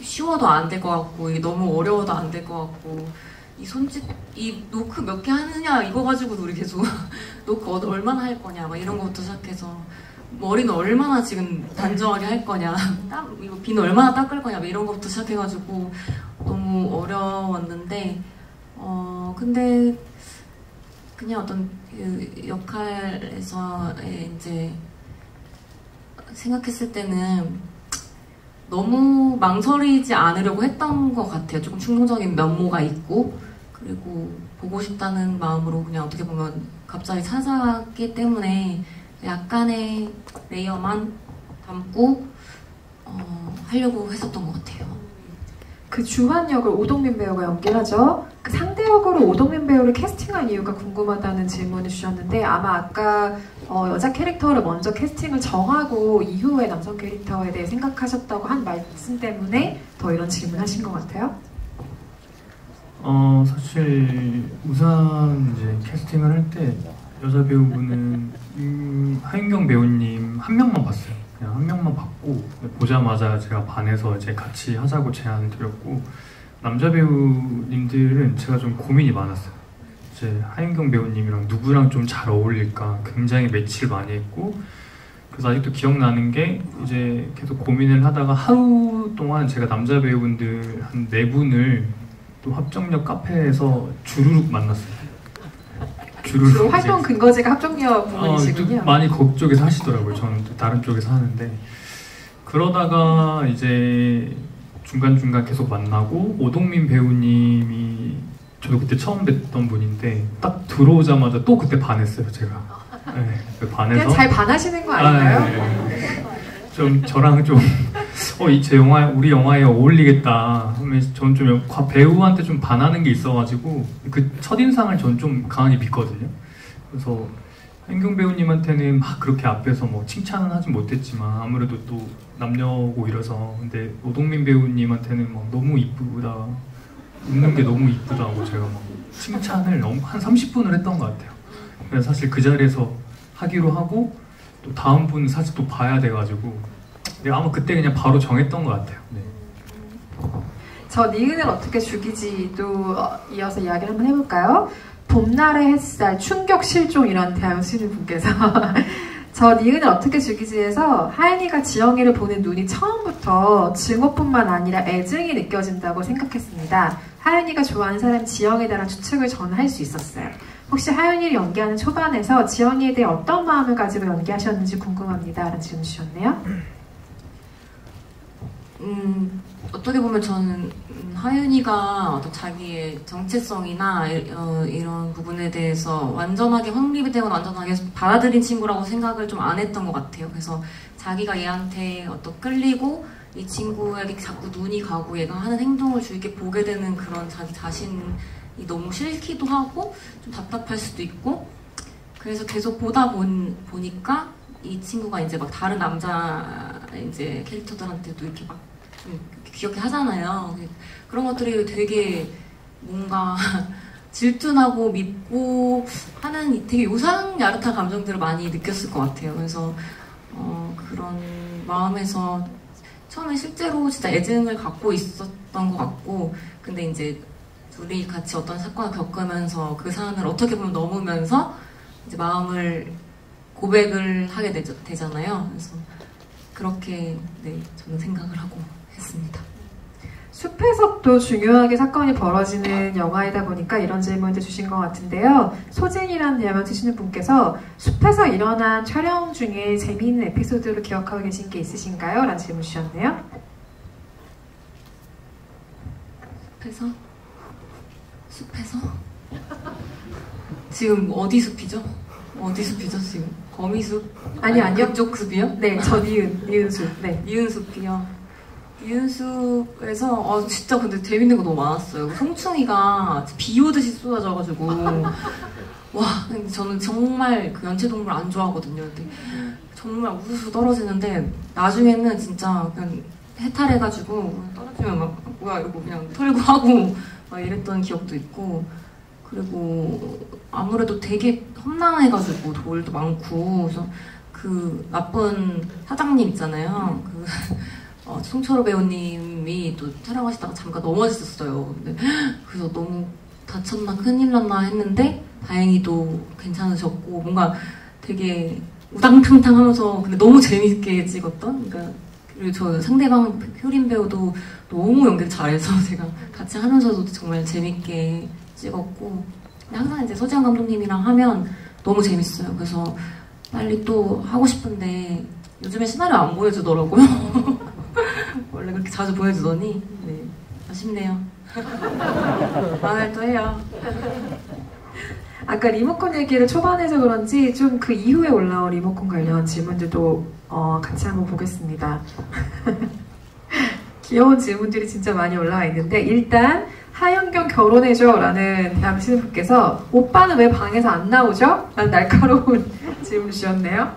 쉬워도 안 될 것 같고 이게 너무 어려워도 안 될 것 같고 이 손짓, 이 노크 몇 개 하느냐 이거 가지고도 우리 계속 노크 얼마나 할 거냐 막 이런 것부터 시작해서 머리는 얼마나 지금 단정하게 할 거냐 이거 비는 얼마나 닦을 거냐 막 이런 것부터 시작해가지고 너무 어려웠는데 근데 그냥 어떤 그 역할에서의 이제 생각했을 때는 너무 망설이지 않으려고 했던 것 같아요. 조금 충동적인 면모가 있고 그리고 보고 싶다는 마음으로 그냥 어떻게 보면 갑자기 찾아왔기 때문에 약간의 레이어만 담고 하려고 했었던 것 같아요. 그 주한 역을 오동민 배우가 연기하죠. 그 상대 역으로 오동민 배우를 캐스팅한 이유가 궁금하다는 질문을 주셨는데 아마 아까 여자 캐릭터를 먼저 캐스팅을 정하고 이후에 남성 캐릭터에 대해 생각하셨다고 한 말씀 때문에 더 이런 질문하신 것 같아요. 사실 우선 이제 캐스팅을 할 때 여자 배우분은 하윤경 배우님 한 명만 봤어요. 그냥 한 명만 봤고 보자마자 제가 반해서 이제 같이 하자고 제안을 드렸고 남자 배우님들은 제가 좀 고민이 많았어요. 이제 하윤경 배우님이랑 누구랑 좀 잘 어울릴까 굉장히 매치를 많이 했고 그래서 아직도 기억나는 게 이제 계속 고민을 하다가 하루 동안 제가 남자 배우분들 한 4분을 또 합정역 카페에서 주르륵 만났어요. 주로 활동 근거지가 합정역 부분이시군요. 많이 그쪽에서 하시더라고요. 저는 또 다른 쪽에서 하는데 그러다가 이제 중간중간 계속 만나고 오동민 배우님이 저도 그때 처음 뵀던 분인데 딱 들어오자마자 또 그때 반했어요. 제가 네, 반해서 그냥 잘 반하시는 거 아닌가요? 네. 좀 저랑 좀 제 영화 우리 영화에 어울리겠다 하면 전 좀 배우한테 좀 반하는 게 있어가지고 그 첫인상을 전 좀 강하게 믿거든요. 그래서 한경 배우님한테는 막 그렇게 앞에서 뭐 칭찬은 하진 못했지만 아무래도 또 남녀고 이래서 근데 오동민 배우님한테는 막 너무 이쁘다 웃는 게 너무 이쁘다고 제가 막 칭찬을 한 30분을 했던 것 같아요. 그래서 사실 그 자리에서 하기로 하고 또 다음 분 사실 또 봐야 돼가지고 아마 그때 그냥 바로 정했던 것 같아요. 네. 저 니은을 어떻게 죽이지도 이어서 이야기를 한번 해볼까요? 봄날의 햇살, 충격 실종이라는 대학을 쓰는 분께서 저 니은을 어떻게 죽이지에서 하연이가 지영이를 보는 눈이 처음부터 증오뿐만 아니라 애증이 느껴진다고 생각했습니다. 하연이가 좋아하는 사람 지영이다라는 추측을 저는 할 수 있었어요. 혹시 하연이를 연기하는 초반에서 지영이에 대해 어떤 마음을 가지고 연기하셨는지 궁금합니다. 라는 질문 주셨네요. 어떻게 보면 저는 하윤이가 어떤 자기의 정체성이나 이런 부분에 대해서 완전하게 확립이 되거나 완전하게 받아들인 친구라고 생각을 좀 안 했던 것 같아요. 그래서 자기가 얘한테 어떤 끌리고 이 친구에게 자꾸 눈이 가고 얘가 하는 행동을 주위에 보게 되는 그런 자기 자신이 너무 싫기도 하고 좀 답답할 수도 있고 그래서 계속 보다 보니까 이 친구가 이제 막 다른 남자 이제 캐릭터들한테도 이렇게 막 귀엽게 하잖아요. 그런 것들이 되게 뭔가 질투나고 밉고 하는 되게 요상야릇한 감정들을 많이 느꼈을 것 같아요. 그래서 그런 마음에서 처음에 실제로 진짜 애증을 갖고 있었던 것 같고, 근데 이제 둘이 같이 어떤 사건을 겪으면서 그 사안을 어떻게 보면 넘으면서 이제 마음을 고백을 하게 되잖아요. 그래서 그렇게 저는 생각을 하고 했습니다. 숲에서 또 중요하게 사건이 벌어지는 영화이다 보니까 이런 질문을 주신 것 같은데요. 소진이라는 대화만 드시는 분께서 숲에서 일어난 촬영 중에 재미있는 에피소드를 기억하고 계신 게 있으신가요? 라는 질문 주셨네요. 숲에서? 지금 어디 숲이죠? 어디 숲이죠 지금? 거미숲? 아니요. 그쪽 숲이요? 네, 저 니은숲. 네. 니은숲이요. 니은숲에서 진짜 근데 재밌는 거 너무 많았어요. 송충이가 비 오듯이 쏟아져가지고 와, 근데 저는 정말 그 연체동물 안 좋아하거든요. 근데 정말 우수수 떨어지는데 나중에는 진짜 그냥 해탈해가지고 떨어지면 막 뭐야 이러고 그냥 털고 하고 막 이랬던 기억도 있고, 그리고 아무래도 되게 험난해가지고 돌도 많고, 그래서 그 나쁜 사장님 있잖아요. 송철호 배우님이 또 촬영하시다가 잠깐 넘어지셨어요. 근데 그래서 너무 다쳤나 큰일 났나 했는데 다행히도 괜찮으셨고, 뭔가 되게 우당탕탕 하면서 근데 너무 재밌게 찍었던, 그러니까 그리고 저 상대방 효린 배우도 너무 연기를 잘해서 제가 같이 하면서도 정말 재밌게 찍었고, 근데 항상 이제 서지현 감독님이랑 하면 너무 재밌어요. 그래서 빨리 또 하고 싶은데 요즘에 시나리오 안 보여주더라고요. 원래 그렇게 자주 보여주더니 아쉽네요. 다음에 또 해요. 아까 리모컨 얘기를 초반에서 그런지 좀 그 이후에 올라온 리모컨 관련 질문들도 같이 한번 보겠습니다. 귀여운 질문들이 진짜 많이 올라와 있는데, 일단 하연경 결혼해줘 라는 대하시는 분께서 오빠는 왜 방에서 안 나오죠? 라는 날카로운 질문 주셨네요.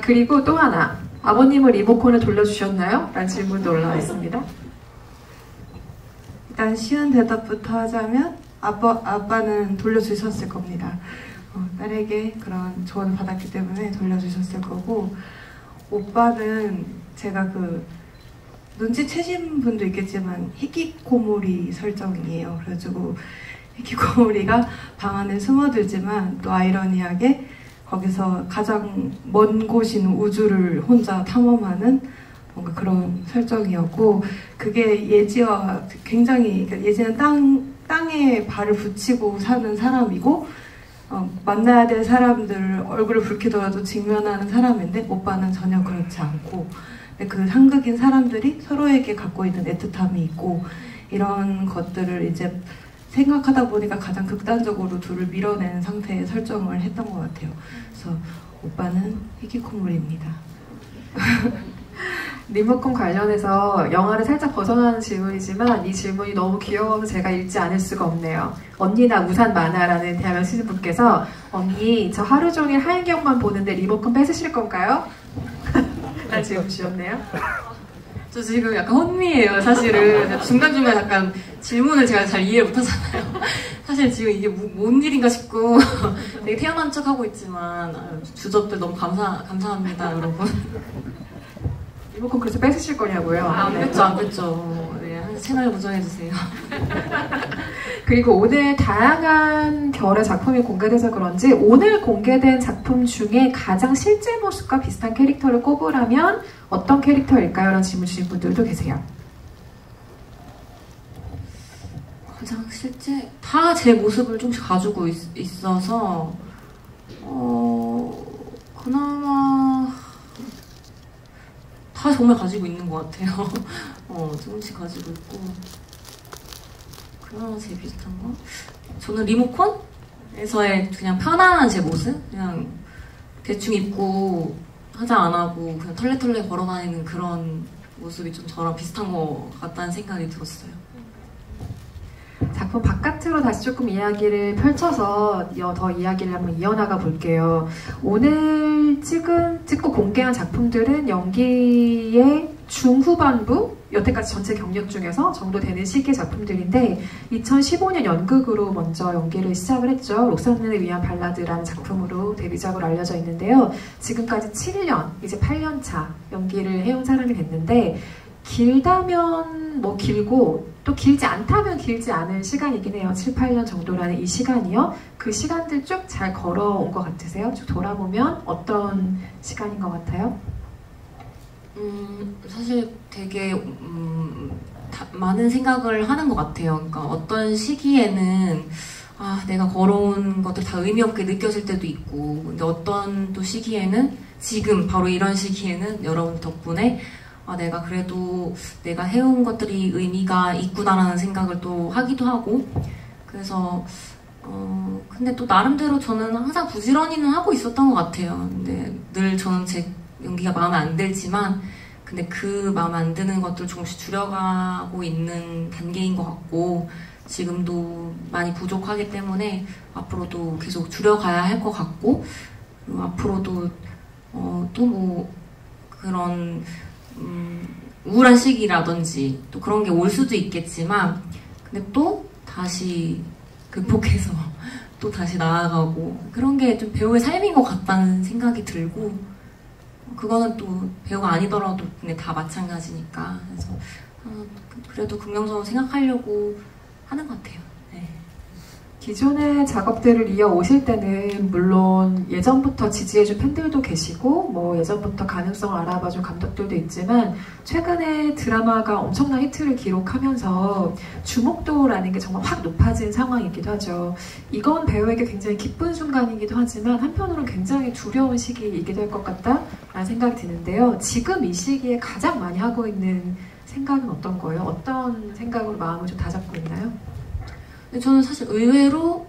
그리고 또 하나, 아버님은 리모컨을 돌려주셨나요? 라는 질문도 올라와 있습니다. 일단 쉬운 대답부터 하자면 아빠는 돌려주셨을 겁니다. 딸에게 그런 조언을 받았기 때문에 돌려주셨을 거고, 오빠는 제가 눈치채신 분도 있겠지만 히키코모리 설정이에요. 그래가지고 히키코모리가 방 안에 숨어들지만 또 아이러니하게 거기서 가장 먼 곳인 우주를 혼자 탐험하는 뭔가 그런 설정이었고, 그게 예지와 굉장히, 그러니까 예지는 땅에 발을 붙이고 사는 사람이고, 만나야 될 사람들 얼굴을 붉히더라도 직면하는 사람인데, 오빠는 전혀 그렇지 않고, 그 상극인 사람들이 서로에게 갖고 있는 애틋함이 있고, 이런 것들을 이제 생각하다 보니까 가장 극단적으로 둘을 밀어내는 상태의 설정을 했던 것 같아요. 그래서 오빠는 히키코모리입니다. 리모컨 관련해서 영화를 살짝 벗어나는 질문이지만 이 질문이 너무 귀여워서 제가 읽지 않을 수가 없네요. 언니 나 우산 많아라는 대하면 시즌분께서 언니 저 하루 종일 하얀경만 보는데 리모컨 뺏으실 건가요? 라는 질문 주셨네요. 저 지금 약간 혼미해요, 사실은. 중간중간 약간 질문을 제가 잘 이해 못하잖아요. 사실 지금 이게 뭔 일인가 싶고 되게 태어난 척 하고 있지만 주접들 너무 감사합니다, 여러분. 리모컨 그래서 뺏으실 거냐고요? 안 뺐죠, 안 뺐죠. 네, 채널 고정해주세요. 그리고 오늘 다양한 결의 작품이 공개돼서 그런지 오늘 공개된 작품 중에 가장 실제 모습과 비슷한 캐릭터를 꼽으라면 어떤 캐릭터일까요? 라는 질문 주신 분들도 계세요. 가장 실제 다 제 모습을 좀씩 가지고 있어서 그나마 다 정말 가지고 있는 것 같아요. 조금씩 가지고 있고. 그나마 제일 비슷한 거? 저는 리모컨에서의 그냥 편안한 제 모습? 그냥 대충 입고 화장 안 하고 그냥 털레털레 걸어다니는 그런 모습이 좀 저랑 비슷한 것 같다는 생각이 들었어요. 작품 바깥으로 다시 조금 이야기를 펼쳐서 더 이야기를 한번 이어나가 볼게요. 오늘 찍고 공개한 작품들은 연기의 중후반부, 여태까지 전체 경력 중에서 정도 되는 시기의 작품들인데 2015년 연극으로 먼저 연기를 시작을 했죠. 록산을 위한 발라드라는 작품으로 데뷔작으로 알려져 있는데요. 지금까지 7년, 이제 8년 차 연기를 해온 사람이 됐는데 길다면 뭐 길고 또 길지 않다면 길지 않은 시간이긴 해요. 7, 8년 정도라는 이 시간이요. 그 시간들 쭉 잘 걸어온 것 같으세요? 쭉 돌아보면 어떤 시간인 것 같아요? 사실 되게 많은 생각을 하는 것 같아요. 그러니까 어떤 시기에는 내가 걸어온 것들 다 의미 없게 느껴질 때도 있고, 근데 어떤 또 시기에는 지금 바로 이런 시기에는 여러분 덕분에 내가 그래도 내가 해온 것들이 의미가 있구나라는 생각을 또 하기도 하고, 그래서 근데 또 나름대로 저는 항상 부지런히는 하고 있었던 것 같아요. 근데 늘 저는 제 연기가 마음에 안 들지만 근데 그 마음에 안 드는 것들을 조금씩 줄여가고 있는 단계인 것 같고, 지금도 많이 부족하기 때문에 앞으로도 계속 줄여가야 할 것 같고, 그리고 앞으로도 또 뭐 그런 우울한 시기라든지 또 그런 게 올 수도 있겠지만 근데 또 다시 극복해서 또 다시 나아가고, 그런 게 좀 배우의 삶인 것 같다는 생각이 들고, 그거는 또 배우가 아니더라도 근데 다 마찬가지니까, 그래서 그래도 긍정적으로 생각하려고 하는 것 같아요. 네. 기존의 작업들을 이어오실 때는 물론 예전부터 지지해준 팬들도 계시고 뭐 예전부터 가능성을 알아봐준 감독들도 있지만 최근에 드라마가 엄청난 히트를 기록하면서 주목도라는 게 정말 확 높아진 상황이기도 하죠. 이건 배우에게 굉장히 기쁜 순간이기도 하지만 한편으로는 굉장히 두려운 시기이기도 할 것 같다라는 생각이 드는데요. 지금 이 시기에 가장 많이 하고 있는 생각은 어떤 거예요? 어떤 생각으로 마음을 좀 다잡고 있나요? 근데 저는 사실 의외로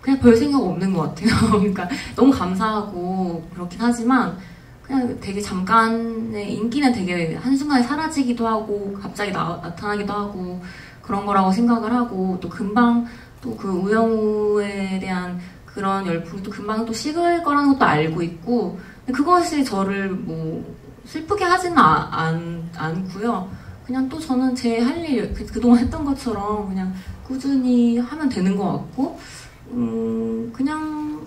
그냥 별 생각 없는 것 같아요. 그러니까 너무 감사하고 그렇긴 하지만 그냥 되게 잠깐의 인기는 되게 한순간에 사라지기도 하고 갑자기 나타나기도 하고 그런 거라고 생각을 하고, 또 금방 또 그 우영우에 대한 그런 열풍이 또 금방 또 식을 거라는 것도 알고 있고, 근데 그것이 저를 뭐 슬프게 하지는 않고요. 그냥 또 저는 제 할 일 그동안 했던 것처럼 그냥 꾸준히 하면 되는 것 같고, 그냥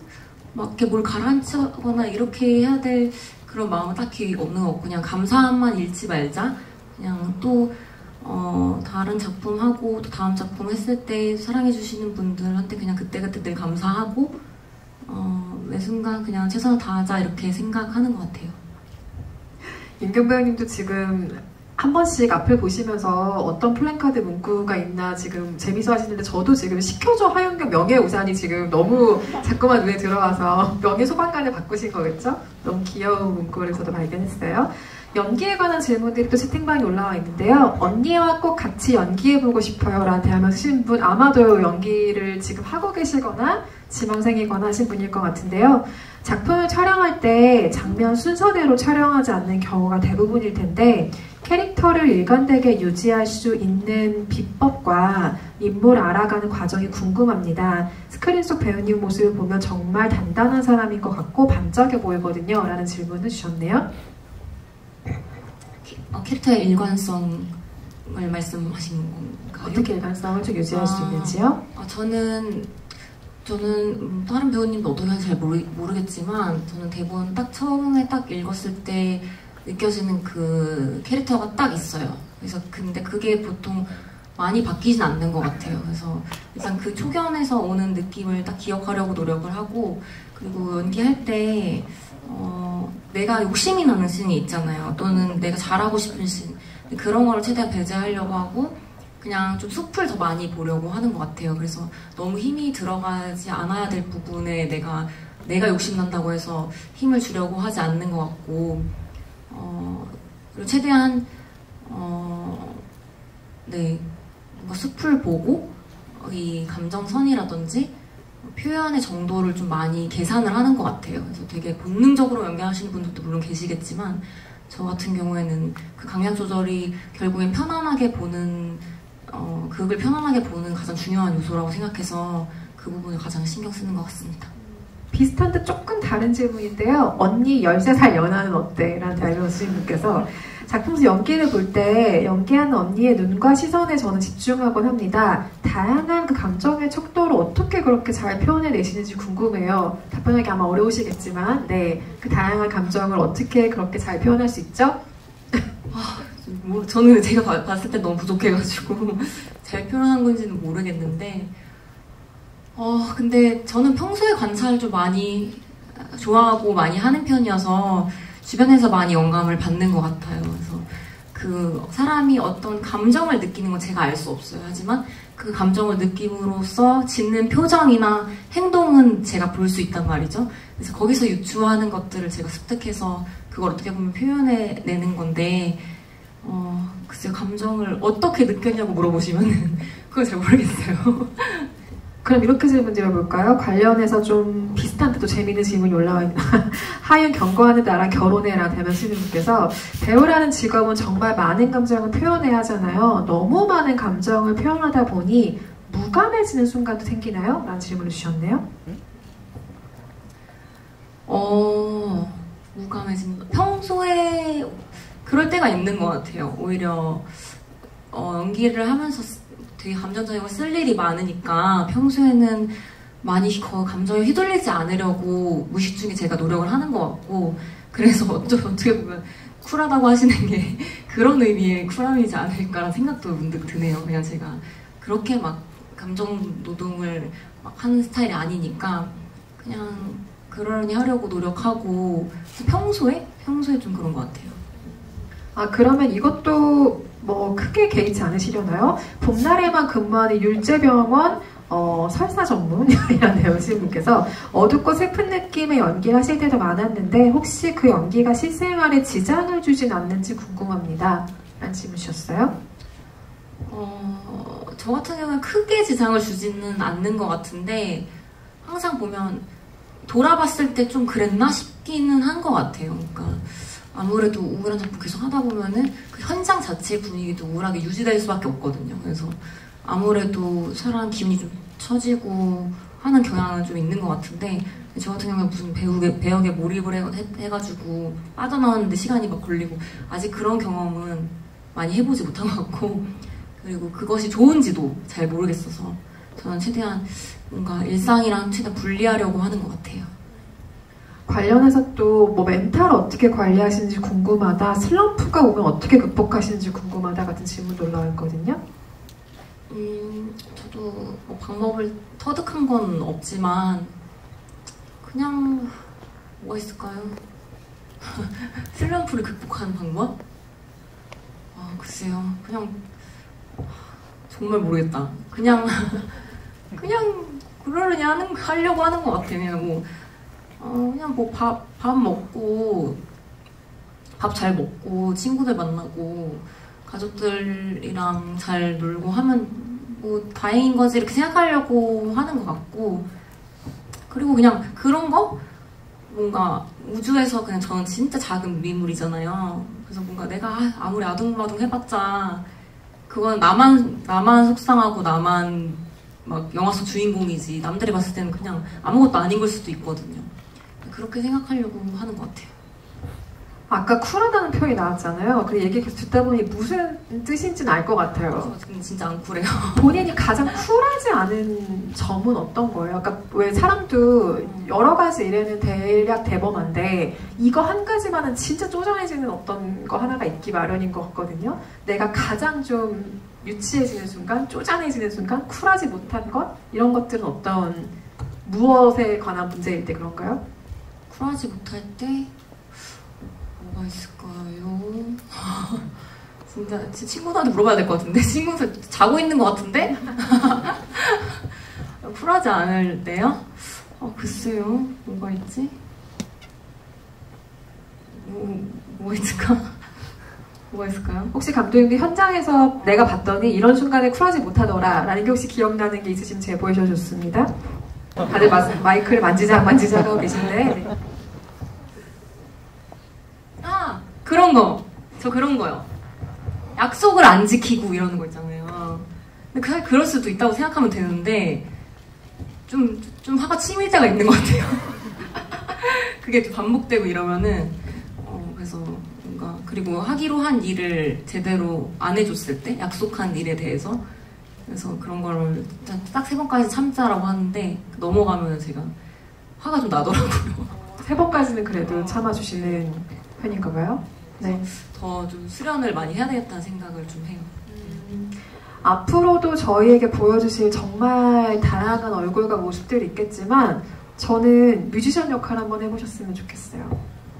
막 이렇게 뭘 가라앉히거나 이렇게 해야 될 그런 마음은 딱히 없는 것 같고, 그냥 감사함만 잃지 말자. 그냥 또 다른 작품 하고 또 다음 작품 했을 때 사랑해주시는 분들한테 그냥 그때그때 늘 감사하고 매 순간 그냥 최선을 다하자 이렇게 생각하는 것 같아요. 윤경 배우님도 지금 한 번씩 앞을 보시면서 어떤 플랜카드 문구가 있나 지금 재미서 하시는데, 저도 지금 시켜줘 하윤경 명예우산이 지금 너무 자꾸만 눈에 들어와서 명예소방관을 바꾸신 거겠죠? 너무 귀여운 문구를 저도 발견했어요. 연기에 관한 질문들이 또 채팅방에 올라와 있는데요. 언니와 꼭 같이 연기해보고 싶어요 라는 대화를 하신 분, 아마도 연기를 지금 하고 계시거나 지망생이거나 하신 분일 것 같은데요. 작품을 촬영할 때 장면 순서대로 촬영하지 않는 경우가 대부분일 텐데 캐릭터를 일관되게 유지할 수 있는 비법과 인물을 알아가는 과정이 궁금합니다. 스크린 속 배우님 모습을 보면 정말 단단한 사람인 것 같고 반짝여 보이거든요 라는 질문을 주셨네요. 캐릭터의 일관성을 말씀하시는 건가요? 어떻게 일관성을 좀 유지할 수 있는지요? 저는 다른 배우님도 어떻게 하는지 잘 모르겠지만 저는 대본 딱 처음에 딱 읽었을 때 느껴지는 그 캐릭터가 딱 있어요. 그래서 근데 그게 보통 많이 바뀌진 않는 것 같아요. 그래서 일단 그 초견에서 오는 느낌을 딱 기억하려고 노력을 하고, 그리고 연기할 때 내가 욕심이 나는 씬이 있잖아요. 또는 내가 잘하고 싶은 씬, 그런 거를 최대한 배제하려고 하고 그냥 좀 숲을 더 많이 보려고 하는 것 같아요. 그래서 너무 힘이 들어가지 않아야 될 부분에 내가 욕심난다고 해서 힘을 주려고 하지 않는 것 같고, 그리고 최대한 뭔가 숲을 보고 이 감정선이라든지 표현의 정도를 좀 많이 계산을 하는 것 같아요. 그래서 되게 본능적으로 연기하시는 분들도 물론 계시겠지만 저 같은 경우에는 그 강약 조절이 결국엔 편안하게 보는 극을 편안하게 보는 가장 중요한 요소라고 생각해서 그 부분을 가장 신경 쓰는 것 같습니다. 비슷한 듯 조금 다른 질문인데요. 언니 13살 연하는 어때? 라는 달려오신 분께서 작품에서 연기를 볼 때 연기하는 언니의 눈과 시선에 저는 집중하곤 합니다. 다양한 그 감정의 척도를 어떻게 그렇게 잘 표현해내시는지 궁금해요. 답변하기 아마 어려우시겠지만 네, 그 다양한 감정을 어떻게 그렇게 잘 표현할 수 있죠? 저는 제가 봤을 때 너무 부족해가지고 잘 표현한 건지는 모르겠는데 근데 저는 평소에 관찰을 좀 많이 좋아하고 많이 하는 편이어서 주변에서 많이 영감을 받는 것 같아요. 그래서 그 사람이 어떤 감정을 느끼는 건 제가 알 수 없어요. 하지만 그 감정을 느낌으로써 짓는 표정이나 행동은 제가 볼 수 있단 말이죠. 그래서 거기서 유추하는 것들을 제가 습득해서 그걸 어떻게 보면 표현해내는 건데 글쎄요, 감정을 어떻게 느꼈냐고 물어보시면 그건 잘 모르겠어요. 그럼 이렇게 질문 드려볼까요? 관련해서 좀 비슷한 듯도 재미있는 질문이 올라와 있나? 하윤 경고하는 나랑 결혼해라 대면 시민분께서 배우라는 직업은 정말 많은 감정을 표현해야 하잖아요. 너무 많은 감정을 표현하다 보니 무감해지는 순간도 생기나요? 라는 질문을 주셨네요. 무감해진다. 평소에 그럴 때가 있는 것 같아요. 오히려 연기를 하면서 되게 감정적인 걸 쓸 일이 많으니까 평소에는 많이 감정에 휘둘리지 않으려고 무의식 중에 제가 노력을 하는 것 같고, 그래서 어떻게 보면 쿨하다고 하시는 게 그런 의미의 쿨함이지 않을까라는 생각도 문득 드네요. 그냥 제가 그렇게 막 감정 노동을 막 하는 스타일이 아니니까 그냥 그러려니 하려고 노력하고 평소에 좀 그런 것 같아요. 그러면 이것도 뭐 크게 개의치 않으시려나요? 봄날에만 근무하는 율제병원 설사 전문이라는 배우신분께서 어둡고 슬픈 느낌의 연기를 하실 때도 많았는데 혹시 그 연기가 실생활에 지장을 주진 않는지 궁금합니다. 라는 질문 주셨어요. 저 같은 경우는 크게 지장을 주지는 않는 것 같은데 항상 보면 돌아봤을 때 좀 그랬나 싶기는 한 것 같아요. 그러니까 아무래도 우울한 작품 계속 하다 보면은 그 현장 자체의 분위기도 우울하게 유지될 수밖에 없거든요. 그래서 아무래도 사람 기분이 좀 처지고 하는 경향은 좀 있는 것 같은데, 저 같은 경우는 무슨 배역에 몰입을 해가지고 빠져나왔는데 시간이 막 걸리고 아직 그런 경험은 많이 해보지 못한 것 같고, 그리고 그것이 좋은지도 잘 모르겠어서 저는 최대한 뭔가 일상이랑 최대한 분리하려고 하는 것 같아요. 관련해서 또 뭐 멘탈 어떻게 관리하시는지 궁금하다, 슬럼프가 오면 어떻게 극복하시는지 궁금하다 같은 질문도 올라왔거든요. 저도 뭐 방법을 터득한 건 없지만 그냥 뭐가 있을까요? 슬럼프를 극복하는 방법? 글쎄요. 그냥 정말 모르겠다. 그냥 그러려니 하려고 하는 것 같아요. 그냥 뭐 밥 먹고 밥 잘 먹고 친구들 만나고 가족들이랑 잘 놀고 하면 뭐 다행인 거지 이렇게 생각하려고 하는 것 같고, 그리고 그냥 그런 거 뭔가 우주에서 그냥 저는 진짜 작은 미물이잖아요. 그래서 뭔가 내가 아무리 아둥바둥 해봤자 그건 나만 속상하고 나만 막 영화 속 주인공이지 남들이 봤을 때는 그냥 아무것도 아닌 걸 수도 있거든요. 그렇게 생각하려고 하는 것 같아요. 아까 쿨하다는 표현이 나왔잖아요. 그 얘기 계속 듣다 보니 무슨 뜻인지는 알 것 같아요. 지금 진짜 안 쿨해요. 본인이 가장 쿨하지 않은 점은 어떤 거예요? 그러니까 왜 사람도 여러 가지 일에는 대략 대범한데 이거 한 가지만은 진짜 쪼잔해지는 어떤 거 하나가 있기 마련인 것 같거든요. 내가 가장 좀 유치해지는 순간, 쪼잔해지는 순간, 쿨하지 못한 것? 이런 것들은 어떤 무엇에 관한 문제일 때 그런가요? 쿨하지 못할 때 뭐가 있을까요? 진짜 제 친구들한테 물어봐야 될 것 같은데, 친구들 자고 있는 것 같은데? 쿨하지 않을 때요? 글쎄요. 뭐가 있지? 뭐가 있을까? 뭐가 있을까요? 혹시 감독님도 현장에서 내가 봤더니 이런 순간에 쿨하지 못하더라 라는 게 혹시 기억나는 게 있으시면 제보해 주셔서 좋습니다. 다들 마이크를 만지작 하고 계신데. 그런 거! 저 그런 거요. 약속을 안 지키고 이러는 거 있잖아요. 근데 사실 그럴 수도 있다고 생각하면 되는데 좀 화가 치밀 때가 있는 것 같아요. 그게 좀 반복되고 이러면은 그래서 뭔가 그리고 하기로 한 일을 제대로 안 해줬을 때 약속한 일에 대해서 그래서 그런 거를 딱 3번까지 참자라고 하는데 넘어가면 제가 화가 좀 나더라고요. 3번까지는 그래도 참아주시는 편인가 봐요? 네. 더 좀 수련을 많이 해야 되겠다는 생각을 좀 해요. 앞으로도 저희에게 보여주실 정말 다양한 얼굴과 모습들이 있겠지만 저는 뮤지션 역할 한번 해보셨으면 좋겠어요.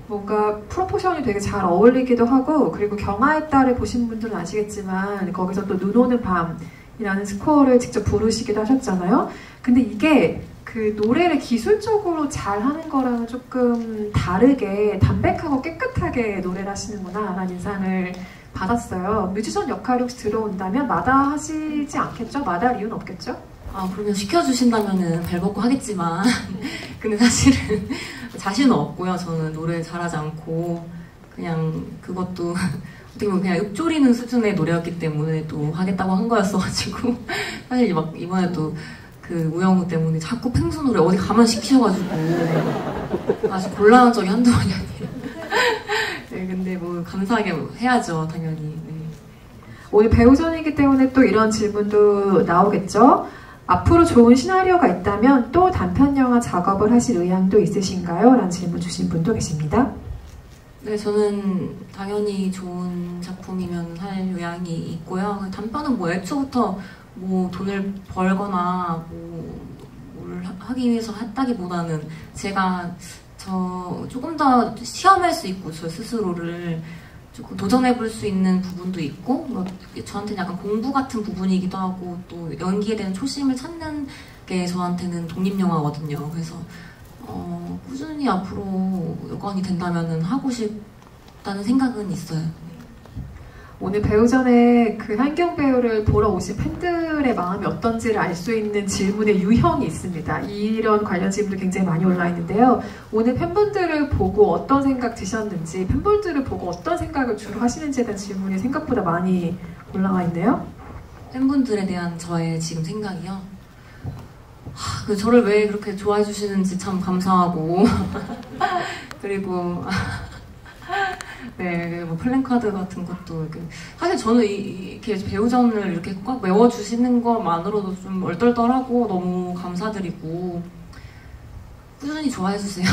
뭔가 프로포션이 되게 잘 어울리기도 하고 그리고 경아의 딸을 보신 분들은 아시겠지만 거기서 또 눈 오는 밤이라는 스코어를 직접 부르시기도 하셨잖아요. 근데 이게 그 노래를 기술적으로 잘 하는 거랑은 조금 다르게 담백하고 깨끗하게 노래를 하시는구나 라는 인상을 받았어요. 뮤지션 역할이 혹시 들어온다면 마다하시지 않겠죠? 마다할 이유는 없겠죠? 그러면 시켜주신다면은 발벗고 하겠지만 근데 사실은 자신은 없고요. 저는 노래 잘하지 않고 그냥 그것도 어떻게 보면 그냥 읊조리는 수준의 노래였기 때문에 또 하겠다고 한 거였어가지고 사실 막 이번에도 그 우영우 때문에 자꾸 펭수 노래 어디 가만 시키셔가지고 아주 곤란한 적이 한두 번이 아니에요. 네, 근데 뭐 감사하게 해야죠, 당연히. 네. 오늘 배우전이기 때문에 또 이런 질문도 나오겠죠? 앞으로 좋은 시나리오가 있다면 또 단편 영화 작업을 하실 의향도 있으신가요? 라는 질문 주신 분도 계십니다. 네, 저는 당연히 좋은 작품이면 할 의향이 있고요. 단편은 뭐 애초부터 뭐 돈을 벌거나 뭘 하기 위해서 했다기보다는 제가 조금 더 시험할 수 있고 저 스스로를 조금 도전해볼 수 있는 부분도 있고 뭐 저한테는 약간 공부 같은 부분이기도 하고 또 연기에 대한 초심을 찾는 게 저한테는 독립영화거든요. 그래서 꾸준히 앞으로 여건이 된다면 하고 싶다는 생각은 있어요. 오늘 배우전에 그 한경 배우를 보러 오신 팬들의 마음이 어떤지를 알 수 있는 질문의 유형이 있습니다. 이런 관련 질문도 굉장히 많이 올라와 있는데요. 오늘 팬분들을 보고 어떤 생각 드셨는지, 팬분들을 보고 어떤 생각을 주로 하시는지에 대한 질문이 생각보다 많이 올라와 있네요. 팬분들에 대한 저의 지금 생각이요. 저를 왜 그렇게 좋아해 주시는지 참 감사하고 그리고 네, 뭐 플랜카드 같은 것도 사실 저는 이렇게 배우전을 이렇게 꽉 메워주시는 것만으로도 좀 얼떨떨하고 너무 감사드리고 꾸준히 좋아해주세요.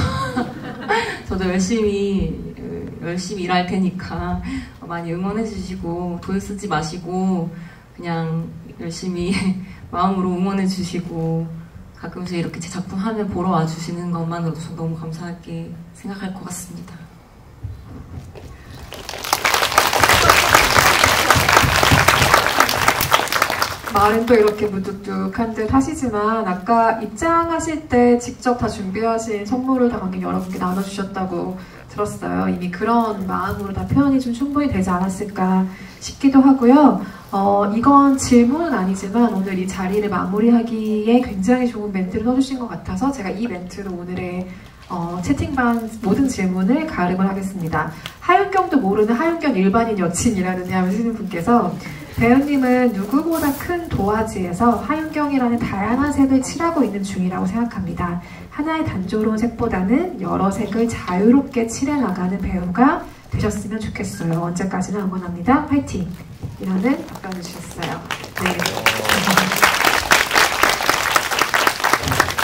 저도 열심히 일할 테니까 많이 응원해주시고 돈 쓰지 마시고 그냥 열심히 마음으로 응원해주시고 가끔씩 이렇게 제 작품 하면 보러 와주시는 것만으로도 너무 감사하게 생각할 것 같습니다. 말은 또 이렇게 무뚝뚝한 듯 하시지만 아까 입장하실 때 직접 다 준비하신 선물을 다 관객 여러분께 나눠주셨다고 들었어요. 이미 그런 마음으로 다 표현이 좀 충분히 되지 않았을까 싶기도 하고요. 이건 질문은 아니지만 오늘 이 자리를 마무리하기에 굉장히 좋은 멘트를 써주신 것 같아서 제가 이 멘트로 오늘의 채팅방 모든 질문을 가름을 하겠습니다. 하윤경도 모르는 하윤경 일반인 여친이라는 하시는 분께서 배우님은 누구보다 큰 도화지에서 하윤경이라는 다양한 색을 칠하고 있는 중이라고 생각합니다. 하나의 단조로운 색보다는 여러 색을 자유롭게 칠해나가는 배우가 되셨으면 좋겠어요. 언제까지나 응원합니다. 화이팅! 이라는 답변을 주셨어요. 네.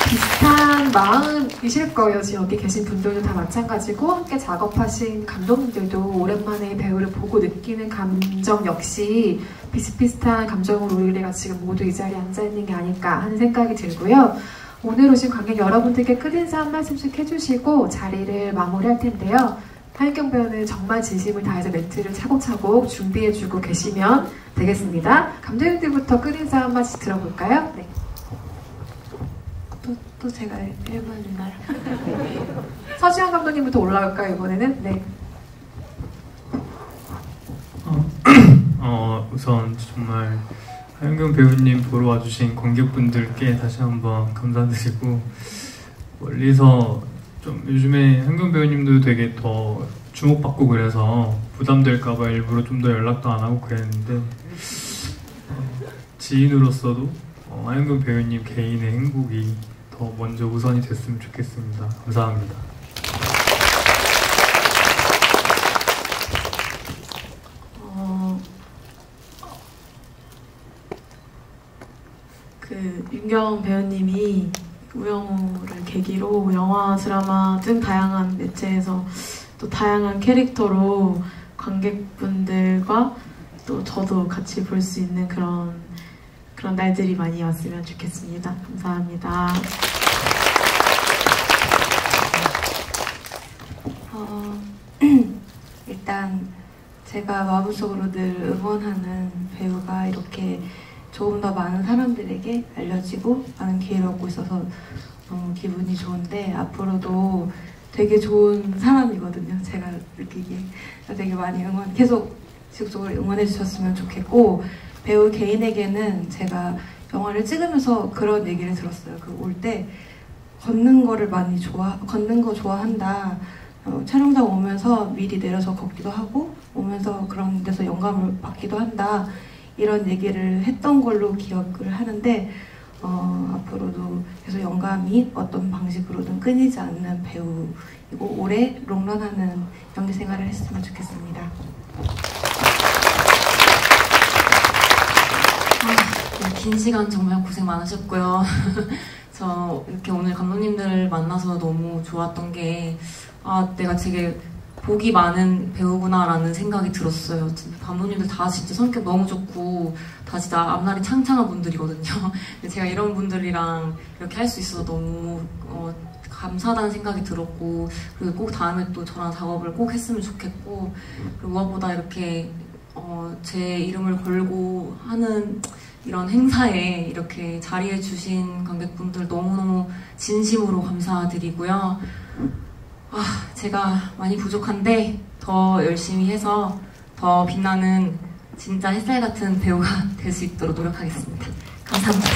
비슷한 마음이실 거예요. 지금 여기 계신 분들도 다 마찬가지고 함께 작업하신 감독님들도 오랜만에 배우를 보고 느끼는 감정 역시 비슷비슷한 감정으로 우리가 지금 모두 이 자리에 앉아있는 게 아닐까 하는 생각이 들고요. 오늘 오신 관객 여러분들께 끝인사 한 말씀씩 해주시고 자리를 마무리할 텐데요. 하윤경 배우는 정말 진심을 다해서 멘트를 차곡차곡 준비해주고 계시면 되겠습니다. 감독님들부터 끝인사 한 말씩 들어볼까요? 네. 또 제가 1번인가요? 서지현 감독님부터 올라갈까요, 이번에는? 네. 우선 정말 하윤경 배우님 보러 와주신 관객분들께 다시 한번 감사드리고 멀리서 좀 요즘에 하윤경 배우님도 되게 더 주목받고 그래서 부담될까봐 일부러 좀 더 연락도 안 하고 그랬는데 지인으로서도 하영경 배우님 개인의 행복이 더 먼저 우선이 됐으면 좋겠습니다. 감사합니다. 윤경 배우님이 우영우를 계기로 영화, 드라마 등 다양한 매체에서 또 다양한 캐릭터로 관객분들과 또 저도 같이 볼 수 있는 그런 날들이 많이 왔으면 좋겠습니다. 감사합니다. 일단 제가 마음속으로 늘 응원하는 배우가 이렇게 조금 더 많은 사람들에게 알려지고 많은 기회를 얻고 있어서 너무 기분이 좋은데, 앞으로도 되게 좋은 사람이거든요. 제가 느끼기에 되게 많이 계속 지속적으로 응원해 주셨으면 좋겠고, 배우 개인에게는 제가 영화를 찍으면서 그런 얘기를 들었어요. 올 때 걷는 거 좋아한다. 촬영장 오면서 미리 내려서 걷기도 하고 오면서 그런 데서 영감을 받기도 한다. 이런 얘기를 했던 걸로 기억을 하는데, 앞으로도 계속 영감이 어떤 방식으로든 끊이지 않는 배우이고 오래 롱런하는 연기 생활을 했으면 좋겠습니다. 긴 시간 정말 고생 많으셨고요. 저 이렇게 오늘 감독님들 만나서 너무 좋았던 게, 내가 되게 복이 많은 배우구나라는 생각이 들었어요. 감독님들 다 진짜 성격 너무 좋고 다 진짜 앞날이 창창한 분들이거든요. 근데 제가 이런 분들이랑 이렇게 할 수 있어서 너무 감사하다는 생각이 들었고, 그리고 꼭 다음에 또 저랑 작업을 꼭 했으면 좋겠고, 그리고 무엇보다 이렇게 제 이름을 걸고 하는 이런 행사에 이렇게 자리해 주신 관객분들 너무너무 진심으로 감사드리고요. 제가 많이 부족한데 더 열심히 해서 더 빛나는 진짜 햇살 같은 배우가 될 수 있도록 노력하겠습니다. 감사합니다.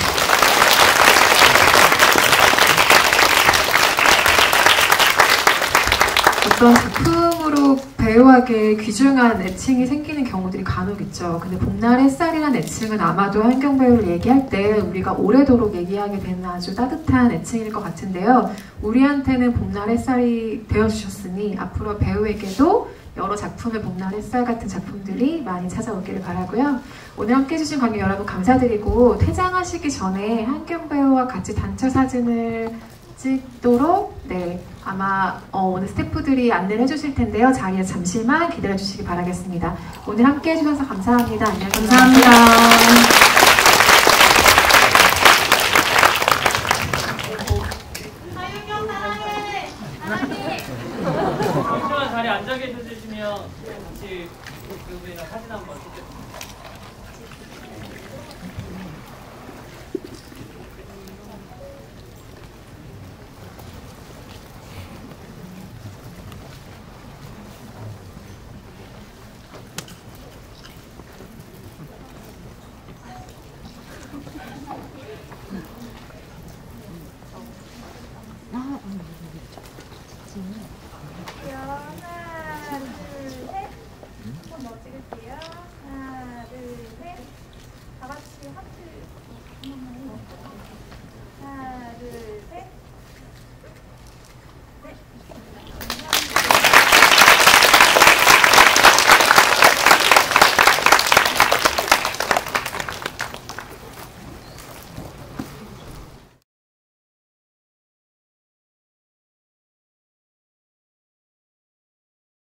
어떤 작품으로 배우에게 귀중한 애칭이 생기는 경우들이 간혹 있죠. 근데 봄날 햇살이라는 애칭은 아마도 하영경 배우를 얘기할 때 우리가 오래도록 얘기하게 되는 아주 따뜻한 애칭일 것 같은데요. 우리한테는 봄날 햇살이 되어주셨으니 앞으로 배우에게도 여러 작품의 봄날 햇살 같은 작품들이 많이 찾아오기를 바라고요. 오늘 함께 해주신 관객 여러분 감사드리고, 퇴장하시기 전에 하영경 배우와 같이 단체 사진을 찍도록 아마 오늘 스태프들이 안내를 해주실 텐데요. 자리에 잠시만 기다려주시기 바라겠습니다. 오늘 함께 해주셔서 감사합니다. 안녕히 계세요. 감사합니다. 잠시만 자리에 앉아 계셔주시면 같이 배우분이랑 사진 한번 찍겠습니다.